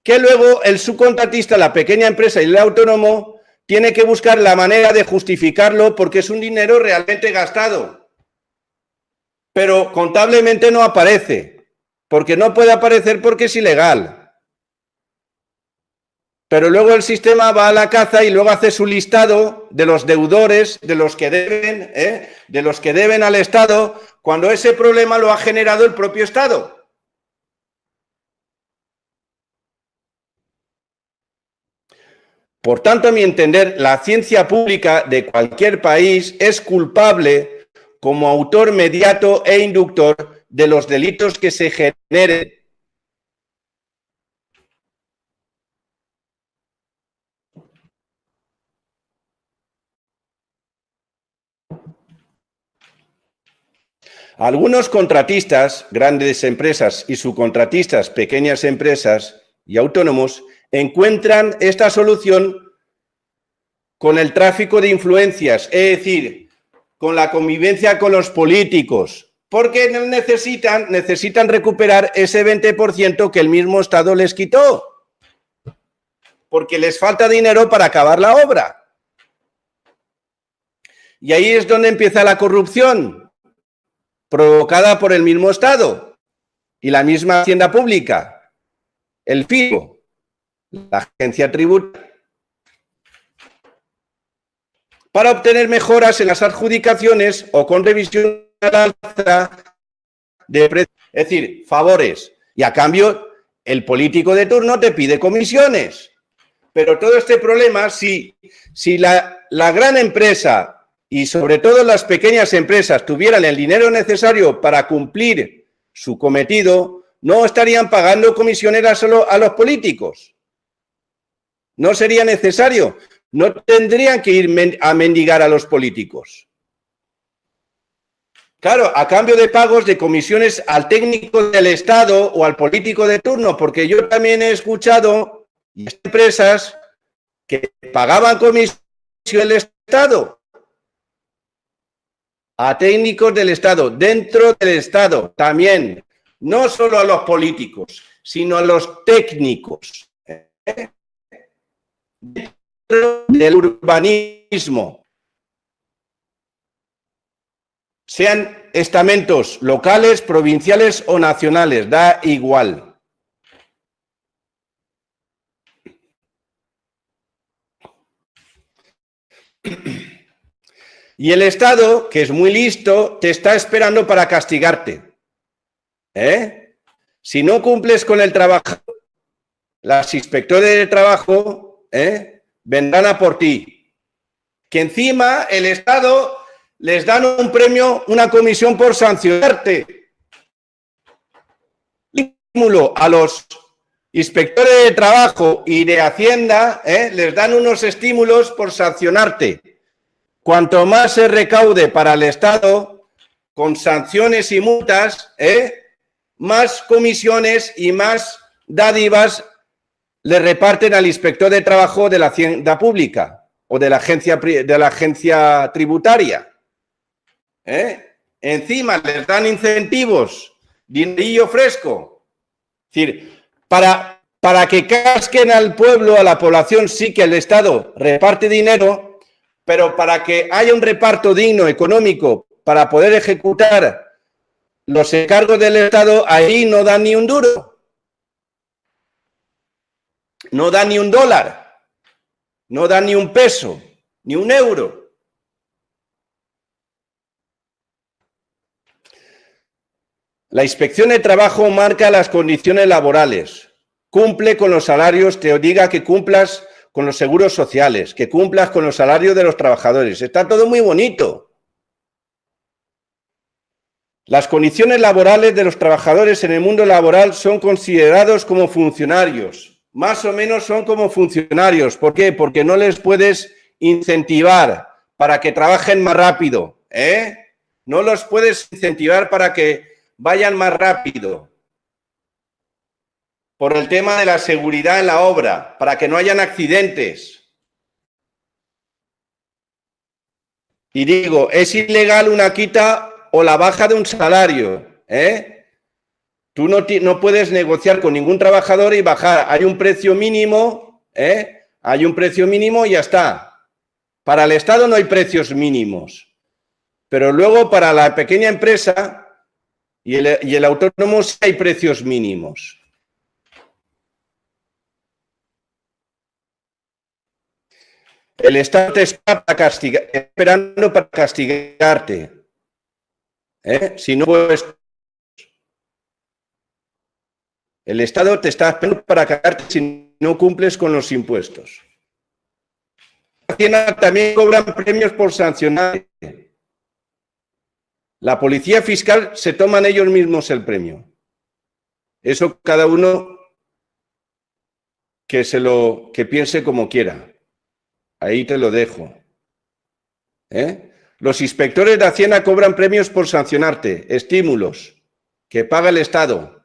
Speaker 1: que luego el subcontratista, la pequeña empresa y el autónomo tiene que buscar la manera de justificarlo porque es un dinero realmente gastado. Pero contablemente no aparece, porque no puede aparecer porque es ilegal. Pero luego el sistema va a la caza y luego hace su listado de los deudores, de los que deben al Estado, cuando ese problema lo ha generado el propio Estado. Por tanto, a mi entender, la ciencia pública de cualquier país es culpable como autor mediato e inductor de los delitos que se generen. Algunos contratistas, grandes empresas y subcontratistas, pequeñas empresas y autónomos, encuentran esta solución con el tráfico de influencias, es decir, con la convivencia con los políticos, porque necesitan recuperar ese 20% que el mismo Estado les quitó, porque les falta dinero para acabar la obra. Y ahí es donde empieza la corrupción, provocada por el mismo Estado y la misma Hacienda Pública, el fisco, la agencia tributaria, para obtener mejoras en las adjudicaciones o con revisión al alza de precios, es decir, favores. Y a cambio, el político de turno te pide comisiones. Pero todo este problema, si la gran empresa y sobre todo las pequeñas empresas tuvieran el dinero necesario para cumplir su cometido, no estarían pagando comisiones solo a los políticos. No sería necesario. No tendrían que ir a mendigar a los políticos. Claro, a cambio de pagos de comisiones al técnico del Estado o al político de turno, porque yo también he escuchado empresas que pagaban comisión del Estado a técnicos del Estado, dentro del Estado también, no solo a los políticos, sino a los técnicos del urbanismo, sean estamentos locales, provinciales o nacionales, da igual. Y el Estado, que es muy listo, te está esperando para castigarte. Si no cumples con el trabajo, las inspectores de trabajo vendrán a por ti. Que encima el Estado les dan un premio, una comisión por sancionarte. Estímulo a los inspectores de trabajo y de Hacienda, les dan unos estímulos por sancionarte. Cuanto más se recaude para el Estado, con sanciones y multas, más comisiones y más dádivas le reparten al inspector de trabajo de la Hacienda Pública o de la agencia tributaria. Encima les dan incentivos, dinerillo fresco. Es decir, para que casquen al pueblo, a la población, sí que el Estado reparte dinero, pero para que haya un reparto digno, económico, para poder ejecutar los encargos del Estado, ahí no dan ni un duro. No da ni un dólar, no da ni un peso, ni un euro. La Inspección de Trabajo marca las condiciones laborales, cumple con los salarios, te diga que cumplas con los seguros sociales, que cumplas con los salarios de los trabajadores. Está todo muy bonito. Las condiciones laborales de los trabajadores en el mundo laboral son considerados como funcionarios. Más o menos son como funcionarios. ¿Por qué? Porque no les puedes incentivar para que trabajen más rápido. No los puedes incentivar para que vayan más rápido. Por el tema de la seguridad en la obra, para que no hayan accidentes. Y digo, es ilegal una quita o la baja de un salario. Tú no puedes negociar con ningún trabajador y bajar. Hay un precio mínimo, hay un precio mínimo y ya está. Para el Estado no hay precios mínimos. Pero luego para la pequeña empresa y el autónomo sí hay precios mínimos. El Estado te está esperando para castigarte. Si no puedes... El Estado te está esperando para castigarte si no cumples con los impuestos. Hacienda también cobran premios por sancionar. La policía fiscal se toman ellos mismos el premio. Eso cada uno que piense como quiera. Ahí te lo dejo. Los inspectores de Hacienda cobran premios por sancionarte, estímulos, que paga el Estado.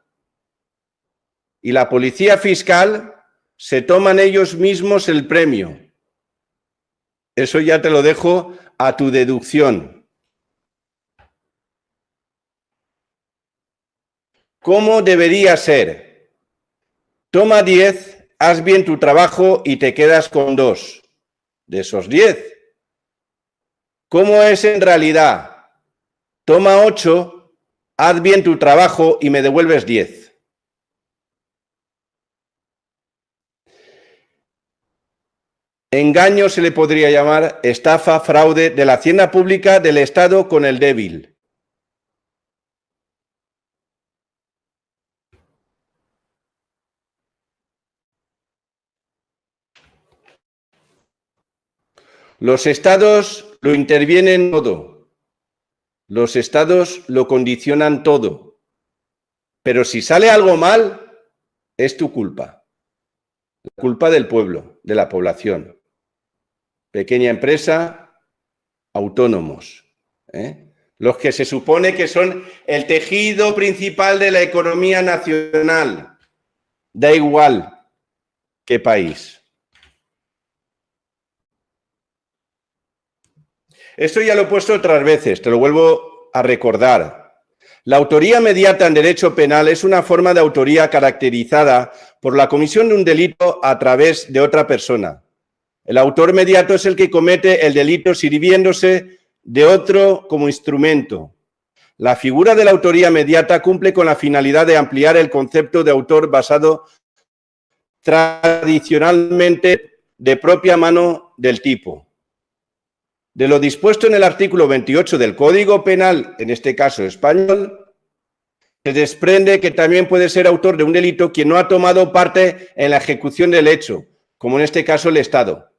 Speaker 1: Y la policía fiscal se toman ellos mismos el premio. Eso ya te lo dejo a tu deducción. ¿Cómo debería ser? Toma 10, haz bien tu trabajo y te quedas con 2 de esos 10. ¿Cómo es en realidad? Toma 8, haz bien tu trabajo y me devuelves 10. Engaño se le podría llamar, estafa, fraude de la hacienda pública del Estado con el débil. Los estados lo intervienen todo. Los estados lo condicionan todo. Pero si sale algo mal, es tu culpa. La culpa del pueblo, de la población. Pequeña empresa, autónomos. Los que se supone que son el tejido principal de la economía nacional. Da igual qué país. Esto ya lo he puesto otras veces, te lo vuelvo a recordar. La autoría mediata en derecho penal es una forma de autoría caracterizada por la comisión de un delito a través de otra persona. El autor mediato es el que comete el delito sirviéndose de otro como instrumento. La figura de la autoría mediata cumple con la finalidad de ampliar el concepto de autor basado tradicionalmente de propia mano del tipo. De lo dispuesto en el artículo 28 del Código Penal, en este caso español, se desprende que también puede ser autor de un delito quien no ha tomado parte en la ejecución del hecho, como en este caso el Estado,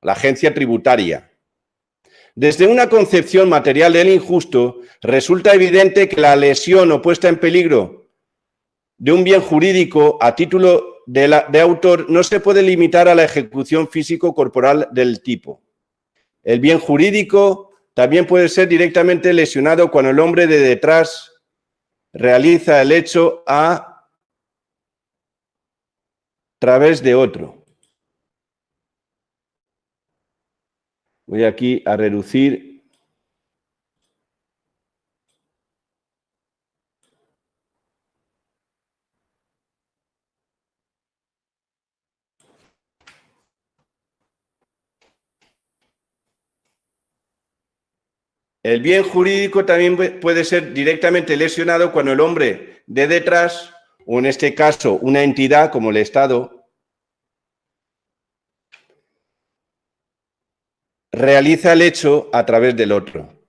Speaker 1: la agencia tributaria. Desde una concepción material del injusto, resulta evidente que la lesión o puesta en peligro de un bien jurídico a título de autor no se puede limitar a la ejecución físico-corporal del tipo. El bien jurídico también puede ser directamente lesionado cuando el hombre de detrás realiza el hecho a través de otro. Voy aquí a reducir. El bien jurídico también puede ser directamente lesionado cuando el hombre de detrás, o en este caso una entidad como el Estado, realiza el hecho a través del otro.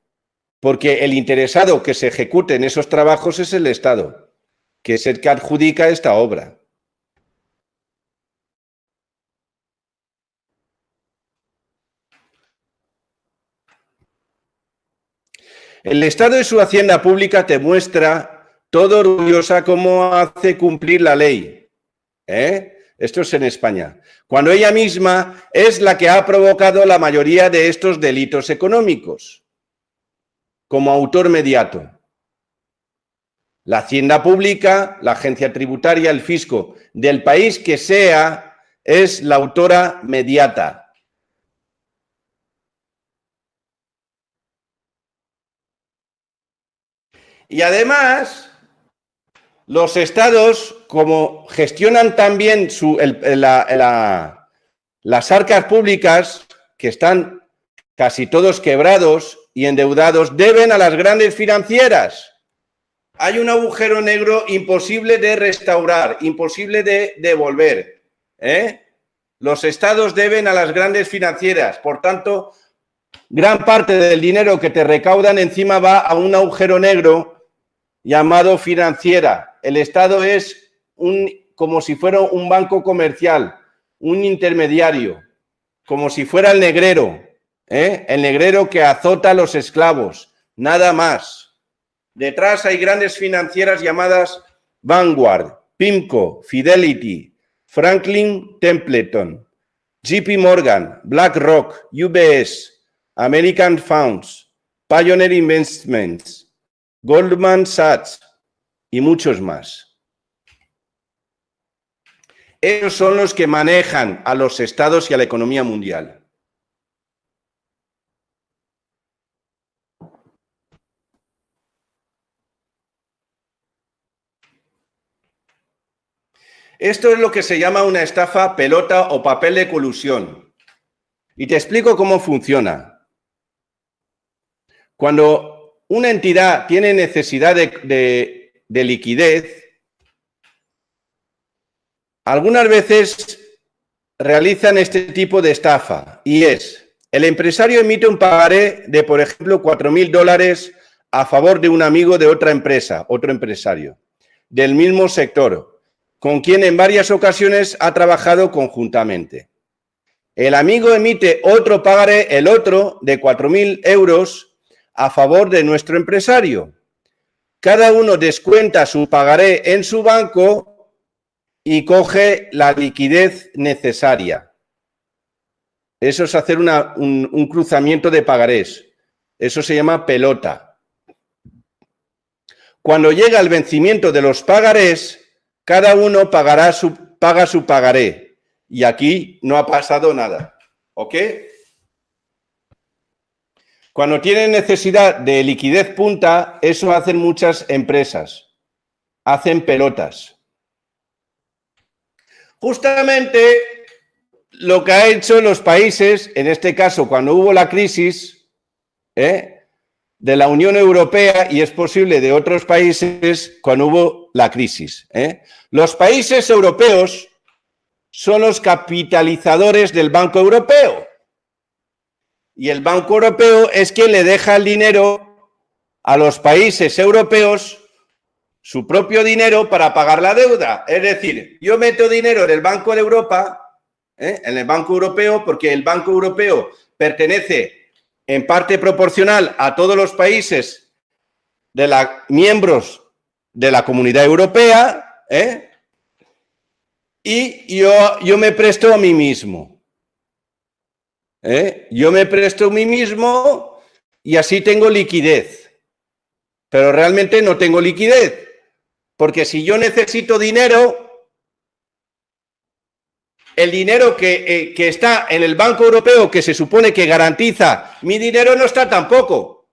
Speaker 1: Porque el interesado que se ejecuten esos trabajos es el Estado, que es el que adjudica esta obra. El Estado y su hacienda pública te muestra todo orgullosa cómo hace cumplir la ley. Esto es en España. Cuando ella misma es la que ha provocado la mayoría de estos delitos económicos, como autor mediato. La hacienda pública, la agencia tributaria, el fisco del país que sea, es la autora mediata. Y además, los estados, como gestionan también las arcas públicas, que están casi todos quebrados y endeudados, deben a las grandes financieras. Hay un agujero negro imposible de restaurar, imposible de devolver. Los estados deben a las grandes financieras. Por tanto, gran parte del dinero que te recaudan encima va a un agujero negro llamado financiera. El Estado es como si fuera un banco comercial, un intermediario, como si fuera el negrero que azota a los esclavos, nada más. Detrás hay grandes financieras llamadas Vanguard, PIMCO, Fidelity, Franklin Templeton, JP Morgan, BlackRock, UBS, American Funds, Pioneer Investments, Goldman Sachs y muchos más. Ellos son los que manejan a los estados y a la economía mundial. Esto es lo que se llama una estafa pelota o papel de colusión. Y te explico cómo funciona. Cuando una entidad tiene necesidad de liquidez, algunas veces realizan este tipo de estafa y es, el empresario emite un pagaré de, por ejemplo, $4.000 a favor de un amigo de otra empresa, otro empresario, del mismo sector, con quien en varias ocasiones ha trabajado conjuntamente. El amigo emite otro pagaré, el otro, de 4.000 euros a favor de nuestro empresario. Cada uno descuenta su pagaré en su banco y coge la liquidez necesaria. Eso es hacer un cruzamiento de pagarés. Eso se llama pelota. Cuando llega el vencimiento de los pagarés, cada uno paga su pagaré. Y aquí no ha pasado nada. ¿Ok? Cuando tienen necesidad de liquidez punta, eso hacen muchas empresas. Hacen pelotas. Justamente lo que ha hecho los países, en este caso cuando hubo la crisis de la Unión Europea y es posible de otros países cuando hubo la crisis. Los países europeos son los capitalizadores del Banco Europeo. Y el Banco Europeo es quien le deja el dinero a los países europeos, su propio dinero para pagar la deuda. Es decir, yo meto dinero en el Banco de Europa, en el Banco Europeo, porque el Banco Europeo pertenece en parte proporcional a todos los países miembros de la Comunidad Europea, y yo me presto a mí mismo. Yo me presto a mí mismo y así tengo liquidez. Pero realmente no tengo liquidez. Porque si yo necesito dinero, el dinero que está en el Banco Europeo, que se supone que garantiza mi dinero, no está tampoco.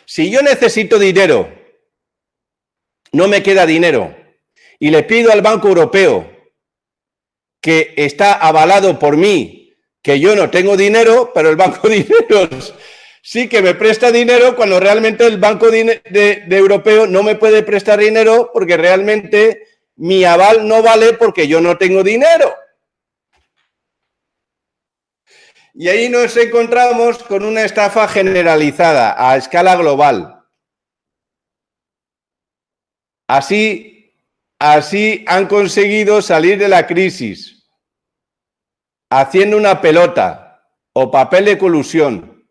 Speaker 1: Si yo necesito dinero, no me queda dinero, y le pido al Banco Europeo, que está avalado por mí, que yo no tengo dinero, pero el Banco de Dinero sí que me presta dinero, cuando realmente el Banco de Europeo no me puede prestar dinero porque realmente mi aval no vale porque yo no tengo dinero. Y ahí nos encontramos con una estafa generalizada a escala global. Así han conseguido salir de la crisis, haciendo una pelota o papel de colusión.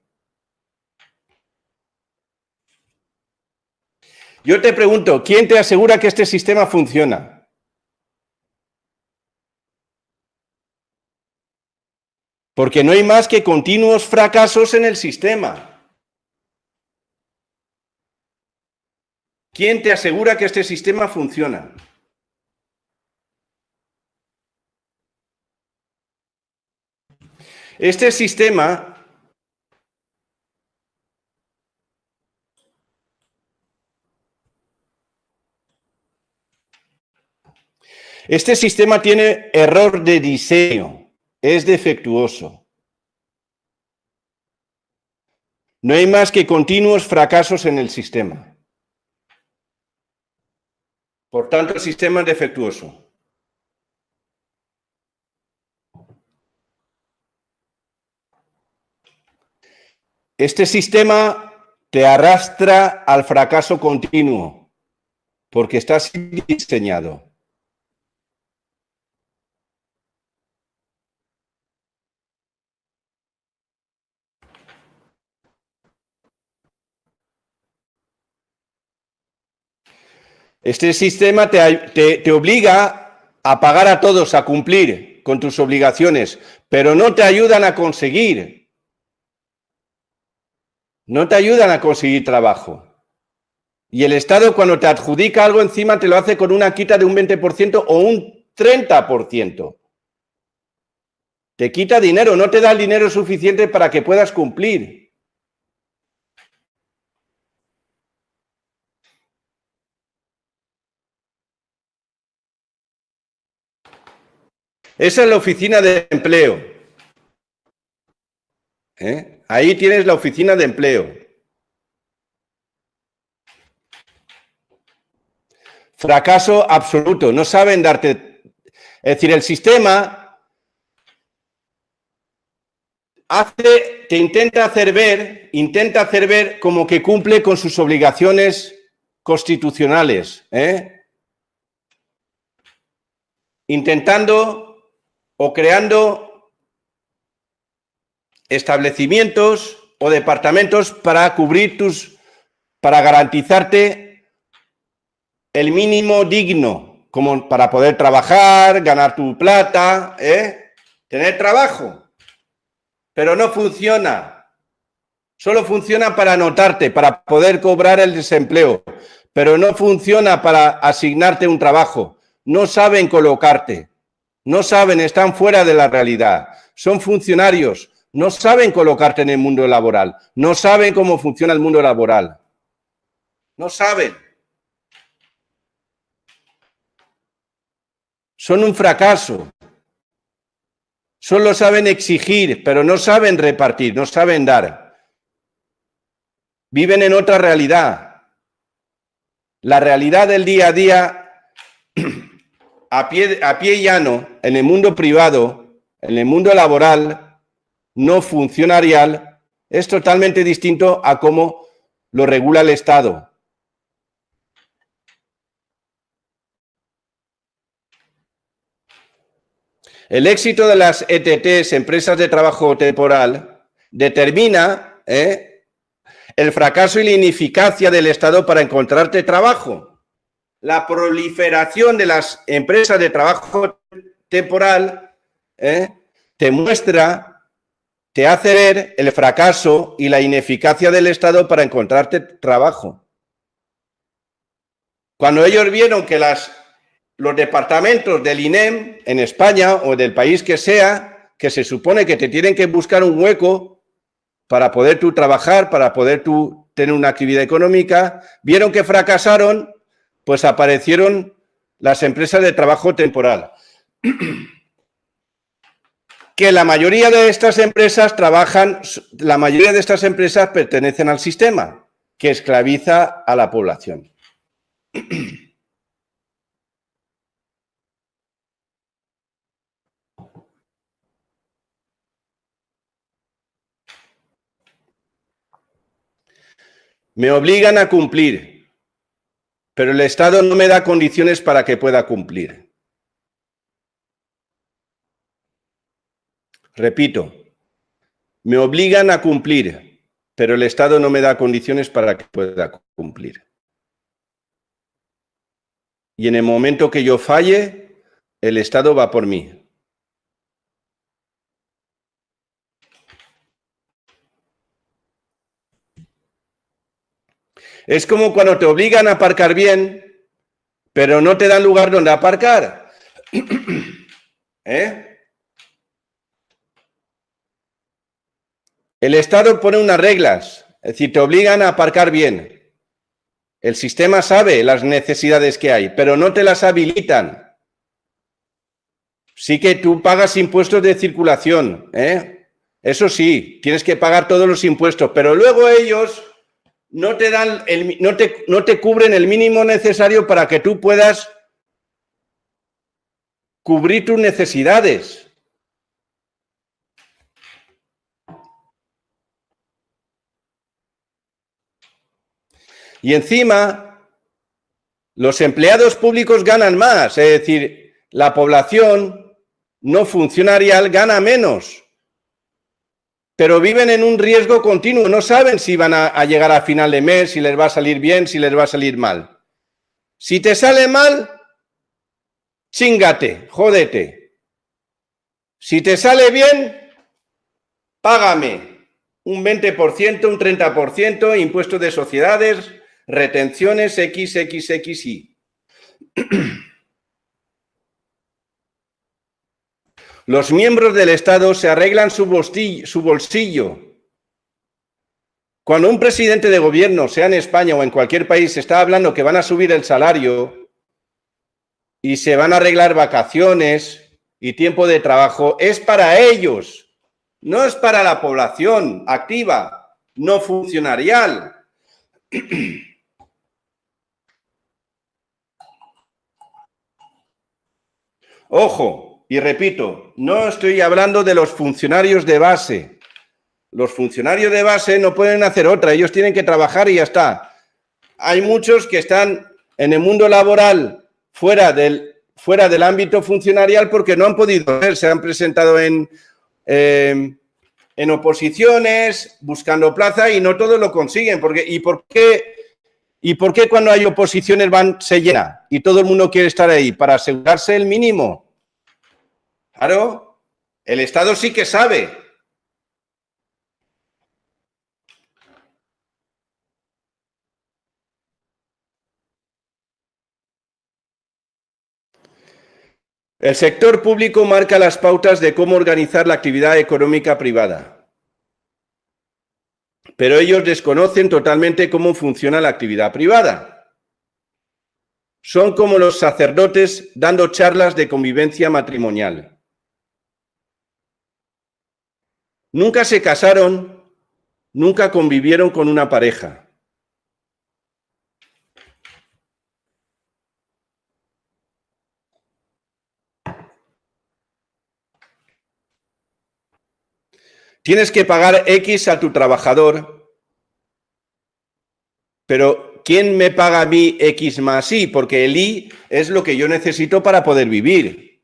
Speaker 1: Yo te pregunto, ¿quién te asegura que este sistema funciona? Porque no hay más que continuos fracasos en el sistema. ¿Quién te asegura que este sistema funciona? Este sistema tiene error de diseño, es defectuoso. No hay más que continuos fracasos en el sistema. Por tanto, el sistema es defectuoso. Este sistema te arrastra al fracaso continuo, porque está así diseñado. Este sistema te obliga a pagar a todos, a cumplir con tus obligaciones, pero no te ayudan a conseguir. No te ayudan a conseguir trabajo. Y el Estado, cuando te adjudica algo encima, te lo hace con una quita de un 20% o un 30%. Te quita dinero, no te da el dinero suficiente para que puedas cumplir. Esa es la oficina de empleo. Ahí tienes la oficina de empleo. Fracaso absoluto, no saben darte... Es decir, el sistema te intenta hacer ver como que cumple con sus obligaciones constitucionales, intentando o creando establecimientos o departamentos para para garantizarte el mínimo digno, como para poder trabajar, ganar tu plata, tener trabajo. Pero no funciona. Solo funciona para anotarte, para poder cobrar el desempleo, pero no funciona para asignarte un trabajo. No saben colocarte. No saben, están fuera de la realidad. Son funcionarios, no saben colocarte en el mundo laboral. No saben cómo funciona el mundo laboral. No saben. Son un fracaso. Solo saben exigir, pero no saben repartir, no saben dar. Viven en otra realidad. La realidad del día a día a pie llano, en el mundo privado, en el mundo laboral, no funcionarial, es totalmente distinto a cómo lo regula el Estado. El éxito de las ETTs, empresas de trabajo temporal, determina el fracaso y la ineficacia del Estado para encontrarte trabajo. La proliferación de las empresas de trabajo temporal te muestra, te hace ver el fracaso y la ineficacia del Estado para encontrarte trabajo. Cuando ellos vieron que los departamentos del INEM en España o del país que sea, que se supone que te tienen que buscar un hueco para poder tú trabajar, para poder tú tener una actividad económica, vieron que fracasaron, pues aparecieron las empresas de trabajo temporal. Que la mayoría de estas empresas pertenecen al sistema que esclaviza a la población. Me obligan a cumplir, pero el Estado no me da condiciones para que pueda cumplir. Repito, me obligan a cumplir, pero el Estado no me da condiciones para que pueda cumplir. Y en el momento que yo falle, el Estado va por mí. Es como cuando te obligan a aparcar bien, pero no te dan lugar donde aparcar. El Estado pone unas reglas, es decir, te obligan a aparcar bien. El sistema sabe las necesidades que hay, pero no te las habilitan. Sí que tú pagas impuestos de circulación, Eso sí, tienes que pagar todos los impuestos, pero luego ellos no te dan no te cubren el mínimo necesario para que tú puedas cubrir tus necesidades. Y encima, los empleados públicos ganan más, es decir, la población no funcionarial gana menos, pero viven en un riesgo continuo, no saben si van a llegar a final de mes, si les va a salir bien, si les va a salir mal. Si te sale mal, chíngate, jódete. Si te sale bien, págame un 20%, un 30%, impuestos de sociedades, retenciones XXXY. Los miembros del Estado se arreglan su bolsillo. Cuando un presidente de gobierno, sea en España o en cualquier país, está hablando que van a subir el salario y se van a arreglar vacaciones y tiempo de trabajo, es para ellos, no es para la población activa, no funcionarial. Ojo, y repito, no estoy hablando de los funcionarios de base. Los funcionarios de base no pueden hacer otra, ellos tienen que trabajar y ya está. Hay muchos que están en el mundo laboral fuera del ámbito funcionarial porque no han podido ver, se han presentado en oposiciones, buscando plaza y no todos lo consiguen. ¿Y por qué cuando hay oposiciones se llena y todo el mundo quiere estar ahí? Para asegurarse el mínimo. Claro, el Estado sí que sabe. El sector público marca las pautas de cómo organizar la actividad económica privada, pero ellos desconocen totalmente cómo funciona la actividad privada. Son como los sacerdotes dando charlas de convivencia matrimonial. Nunca se casaron, nunca convivieron con una pareja. Tienes que pagar X a tu trabajador, pero ¿quién me paga a mí X más Y? Porque el Y es lo que yo necesito para poder vivir.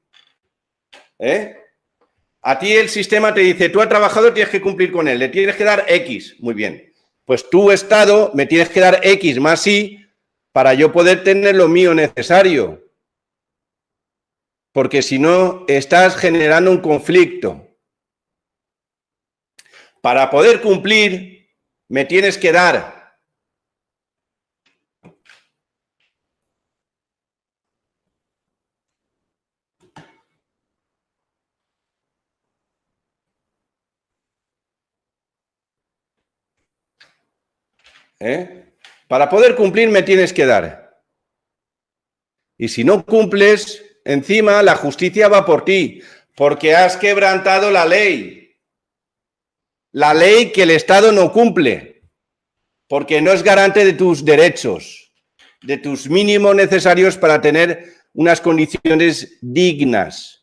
Speaker 1: A ti el sistema te dice, tú al trabajador tienes que cumplir con él, le tienes que dar X. Muy bien. Pues tú, Estado, me tienes que dar X más Y para yo poder tener lo mío necesario. Porque si no, estás generando un conflicto. Para poder cumplir, me tienes que dar. Para poder cumplir me tienes que dar. Y si no cumples, encima la justicia va por ti, porque has quebrantado la ley. La ley que el Estado no cumple, porque no es garante de tus derechos, de tus mínimos necesarios para tener unas condiciones dignas.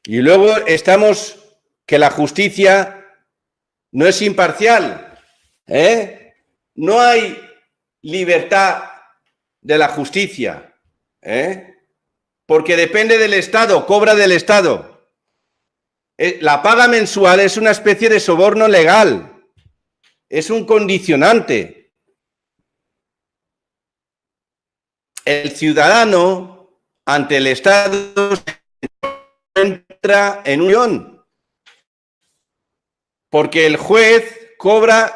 Speaker 1: Y luego estamos que la justicia no es imparcial, No hay libertad de la justicia, porque depende del Estado, cobra del Estado. La paga mensual es una especie de soborno legal, es un condicionante. El ciudadano ante el Estado entra en unión, porque el juez cobra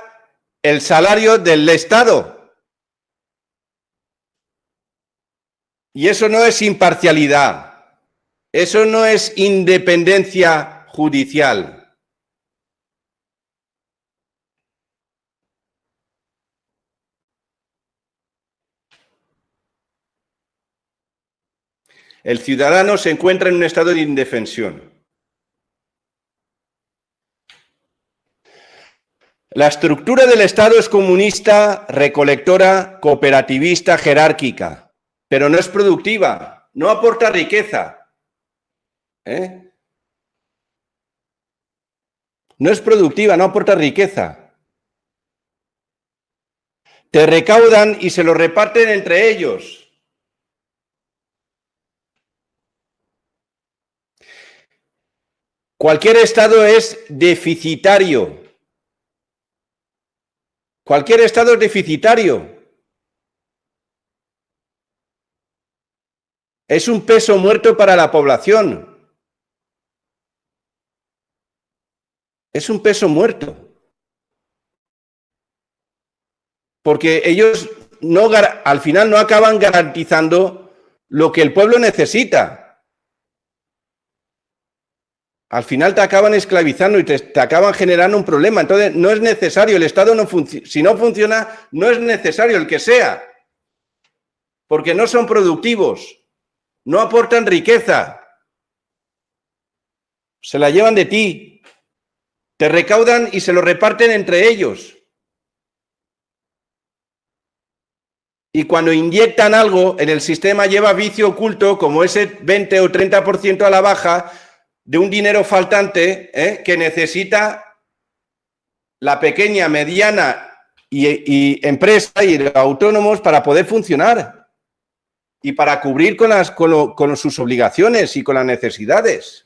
Speaker 1: el salario del Estado. Y eso no es imparcialidad, eso no es independencia judicial. El ciudadano se encuentra en un estado de indefensión. La estructura del Estado es comunista, recolectora, cooperativista, jerárquica, pero no es productiva, no aporta riqueza. No es productiva, no aporta riqueza. Te recaudan y se lo reparten entre ellos. Cualquier Estado es deficitario. Cualquier Estado es deficitario. Es un peso muerto para la población. Es un peso muerto. Porque ellos al final no acaban garantizando lo que el pueblo necesita. Al final te acaban esclavizando y te acaban generando un problema. Entonces, no es necesario, el Estado no funciona. Si no funciona, no es necesario el que sea. Porque no son productivos, no aportan riqueza. Se la llevan de ti. Te recaudan y se lo reparten entre ellos. Y cuando inyectan algo en el sistema lleva vicio oculto, como ese 20 o 30% a la baja de un dinero faltante que necesita la pequeña, mediana y empresa y autónomos para poder funcionar y para cubrir con sus obligaciones y con las necesidades.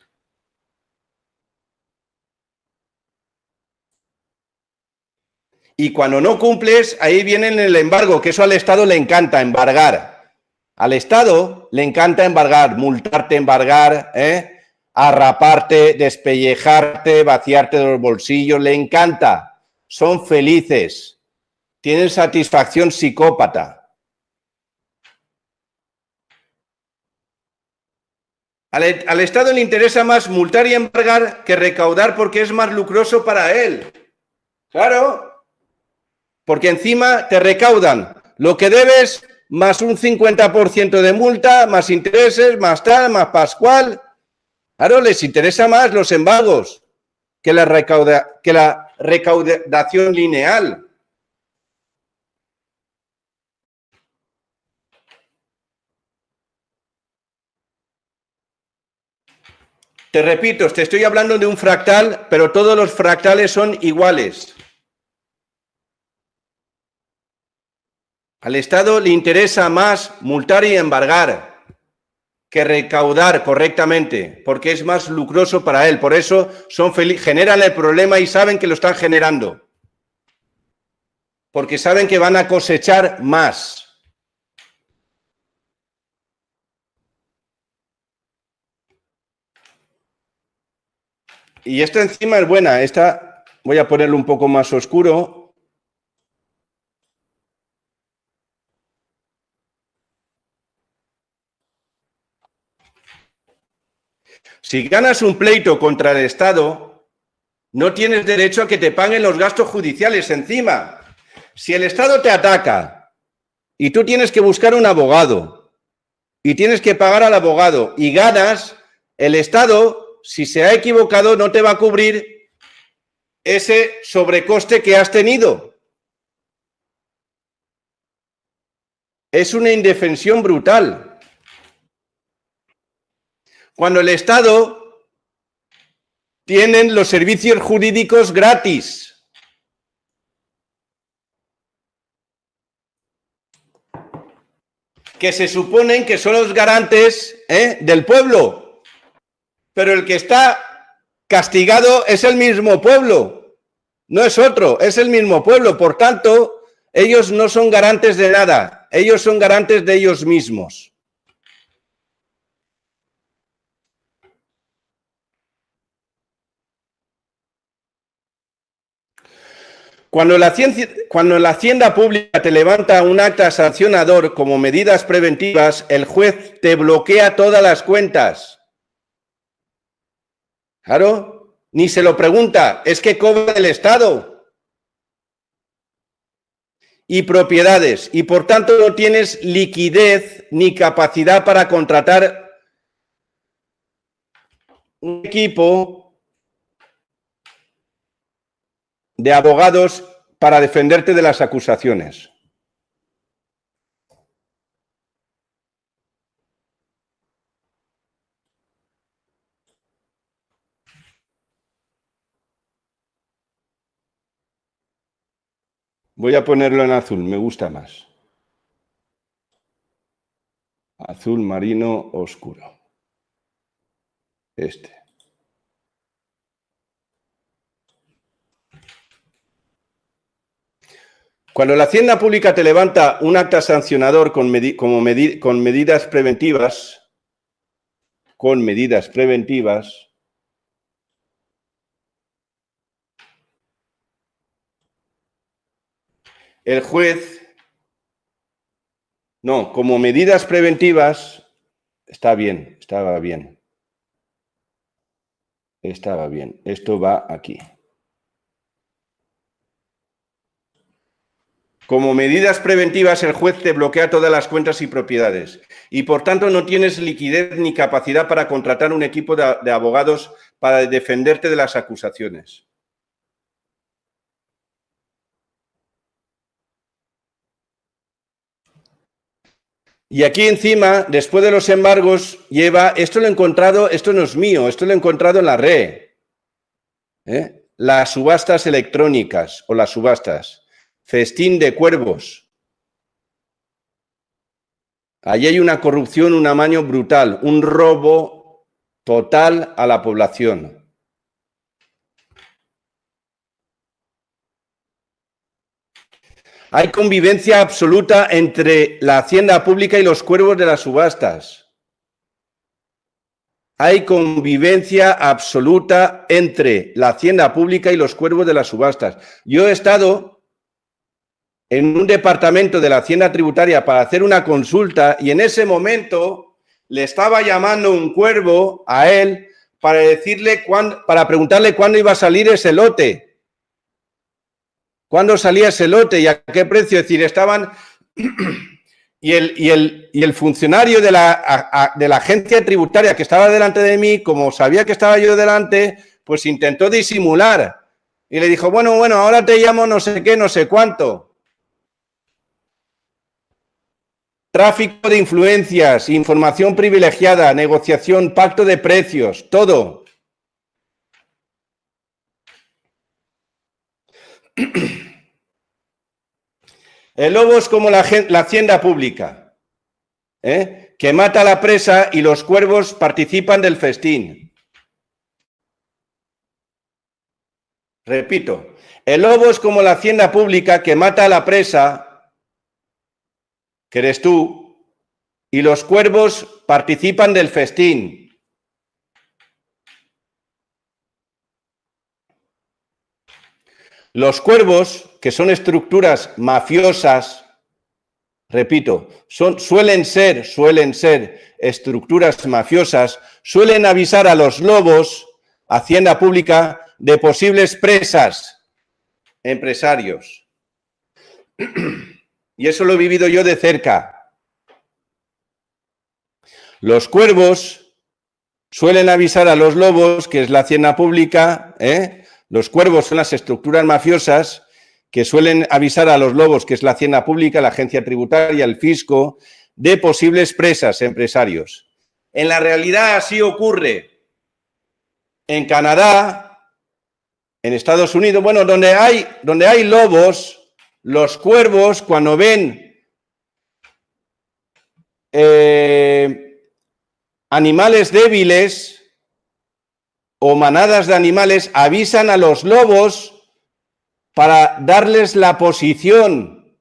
Speaker 1: Y cuando no cumples, ahí viene el embargo, que eso al Estado le encanta, embargar. Al Estado le encanta embargar, multarte, embargar, arraparte, despellejarte, vaciarte de los bolsillos, le encanta. Son felices, tienen satisfacción psicópata. Al Estado le interesa más multar y embargar que recaudar porque es más lucroso para él. Claro. Porque encima te recaudan lo que debes más un 50% de multa, más intereses, más tal, más pascual. Claro, les interesa más los embargos que la recaudación lineal. Te repito, te estoy hablando de un fractal, pero todos los fractales son iguales. Al Estado le interesa más multar y embargar que recaudar correctamente, porque es más lucroso para él. Por eso generan el problema y saben que lo están generando. Porque saben que van a cosechar más. Y esta encima es buena. Esta voy a ponerlo un poco más oscuro. Si ganas un pleito contra el Estado, no tienes derecho a que te paguen los gastos judiciales encima. Si el Estado te ataca y tú tienes que buscar un abogado y tienes que pagar al abogado y ganas, el Estado, si se ha equivocado, no te va a cubrir ese sobrecoste que has tenido. Es una indefensión brutal. Cuando el Estado tiene los servicios jurídicos gratis. Que se suponen que son los garantes del pueblo. Pero el que está castigado es el mismo pueblo. No es otro, es el mismo pueblo. Por tanto, ellos no son garantes de nada. Ellos son garantes de ellos mismos. Cuando la Hacienda Pública te levanta un acta sancionador como medidas preventivas, el juez te bloquea todas las cuentas. Claro, ni se lo pregunta, es que cobra el Estado. Y propiedades, y por tanto no tienes liquidez ni capacidad para contratar un equipo de abogados para defenderte de las acusaciones. Voy a ponerlo en azul, me gusta más. Azul marino oscuro. Este. Cuando la Hacienda Pública te levanta un acta sancionador con medidas preventivas, el juez, no, como medidas preventivas, estaba bien. Esto va aquí. Como medidas preventivas, el juez te bloquea todas las cuentas y propiedades y, por tanto, no tienes liquidez ni capacidad para contratar un equipo de abogados para defenderte de las acusaciones. Y aquí encima, después de los embargos, lleva, esto lo he encontrado, esto no es mío, esto lo he encontrado en la red. Las subastas electrónicas o las subastas. Festín de cuervos. Allí hay una corrupción, un amaño brutal, un robo total a la población. Hay convivencia absoluta entre la hacienda pública y los cuervos de las subastas. Hay convivencia absoluta entre la hacienda pública y los cuervos de las subastas. Yo he estado en un departamento de la Hacienda Tributaria para hacer una consulta y en ese momento le estaba llamando un cuervo a él para para preguntarle cuándo iba a salir ese lote. ¿Cuándo salía ese lote y a qué precio? Es decir, estaban... Y el funcionario de la agencia tributaria que estaba delante de mí, como sabía que estaba yo delante, pues intentó disimular. Y le dijo, bueno, ahora te llamo no sé qué, no sé cuánto. Tráfico de influencias, información privilegiada, negociación, pacto de precios, todo. El lobo es como la hacienda pública, que mata a la presa y los cuervos participan del festín. Repito, el lobo es como la hacienda pública que mata a la presa, que eres tú, y los cuervos participan del festín. Los cuervos, que son estructuras mafiosas, repito, suelen ser estructuras mafiosas, suelen avisar a los lobos, Hacienda Pública, de posibles presas, empresarios. Y eso lo he vivido yo de cerca. Los cuervos suelen avisar a los lobos, que es la Hacienda Pública, Los cuervos son las estructuras mafiosas que suelen avisar a los lobos, que es la Hacienda Pública, la Agencia Tributaria, el Fisco, de posibles presas, empresarios. En la realidad así ocurre. En Canadá, en Estados Unidos, bueno, donde hay lobos, los cuervos, cuando ven animales débiles o manadas de animales, avisan a los lobos para darles la posición.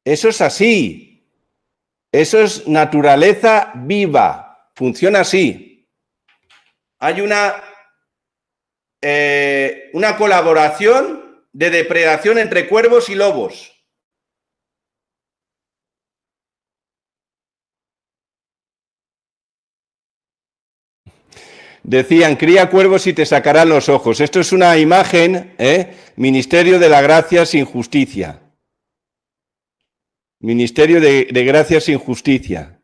Speaker 1: Eso es así. Eso es naturaleza viva. Funciona así. Hay una colaboración de depredación entre cuervos y lobos. Decían, cría cuervos y te sacarán los ojos. Esto es una imagen, Ministerio de la Gracia sin justicia. Ministerio de Gracia sin justicia.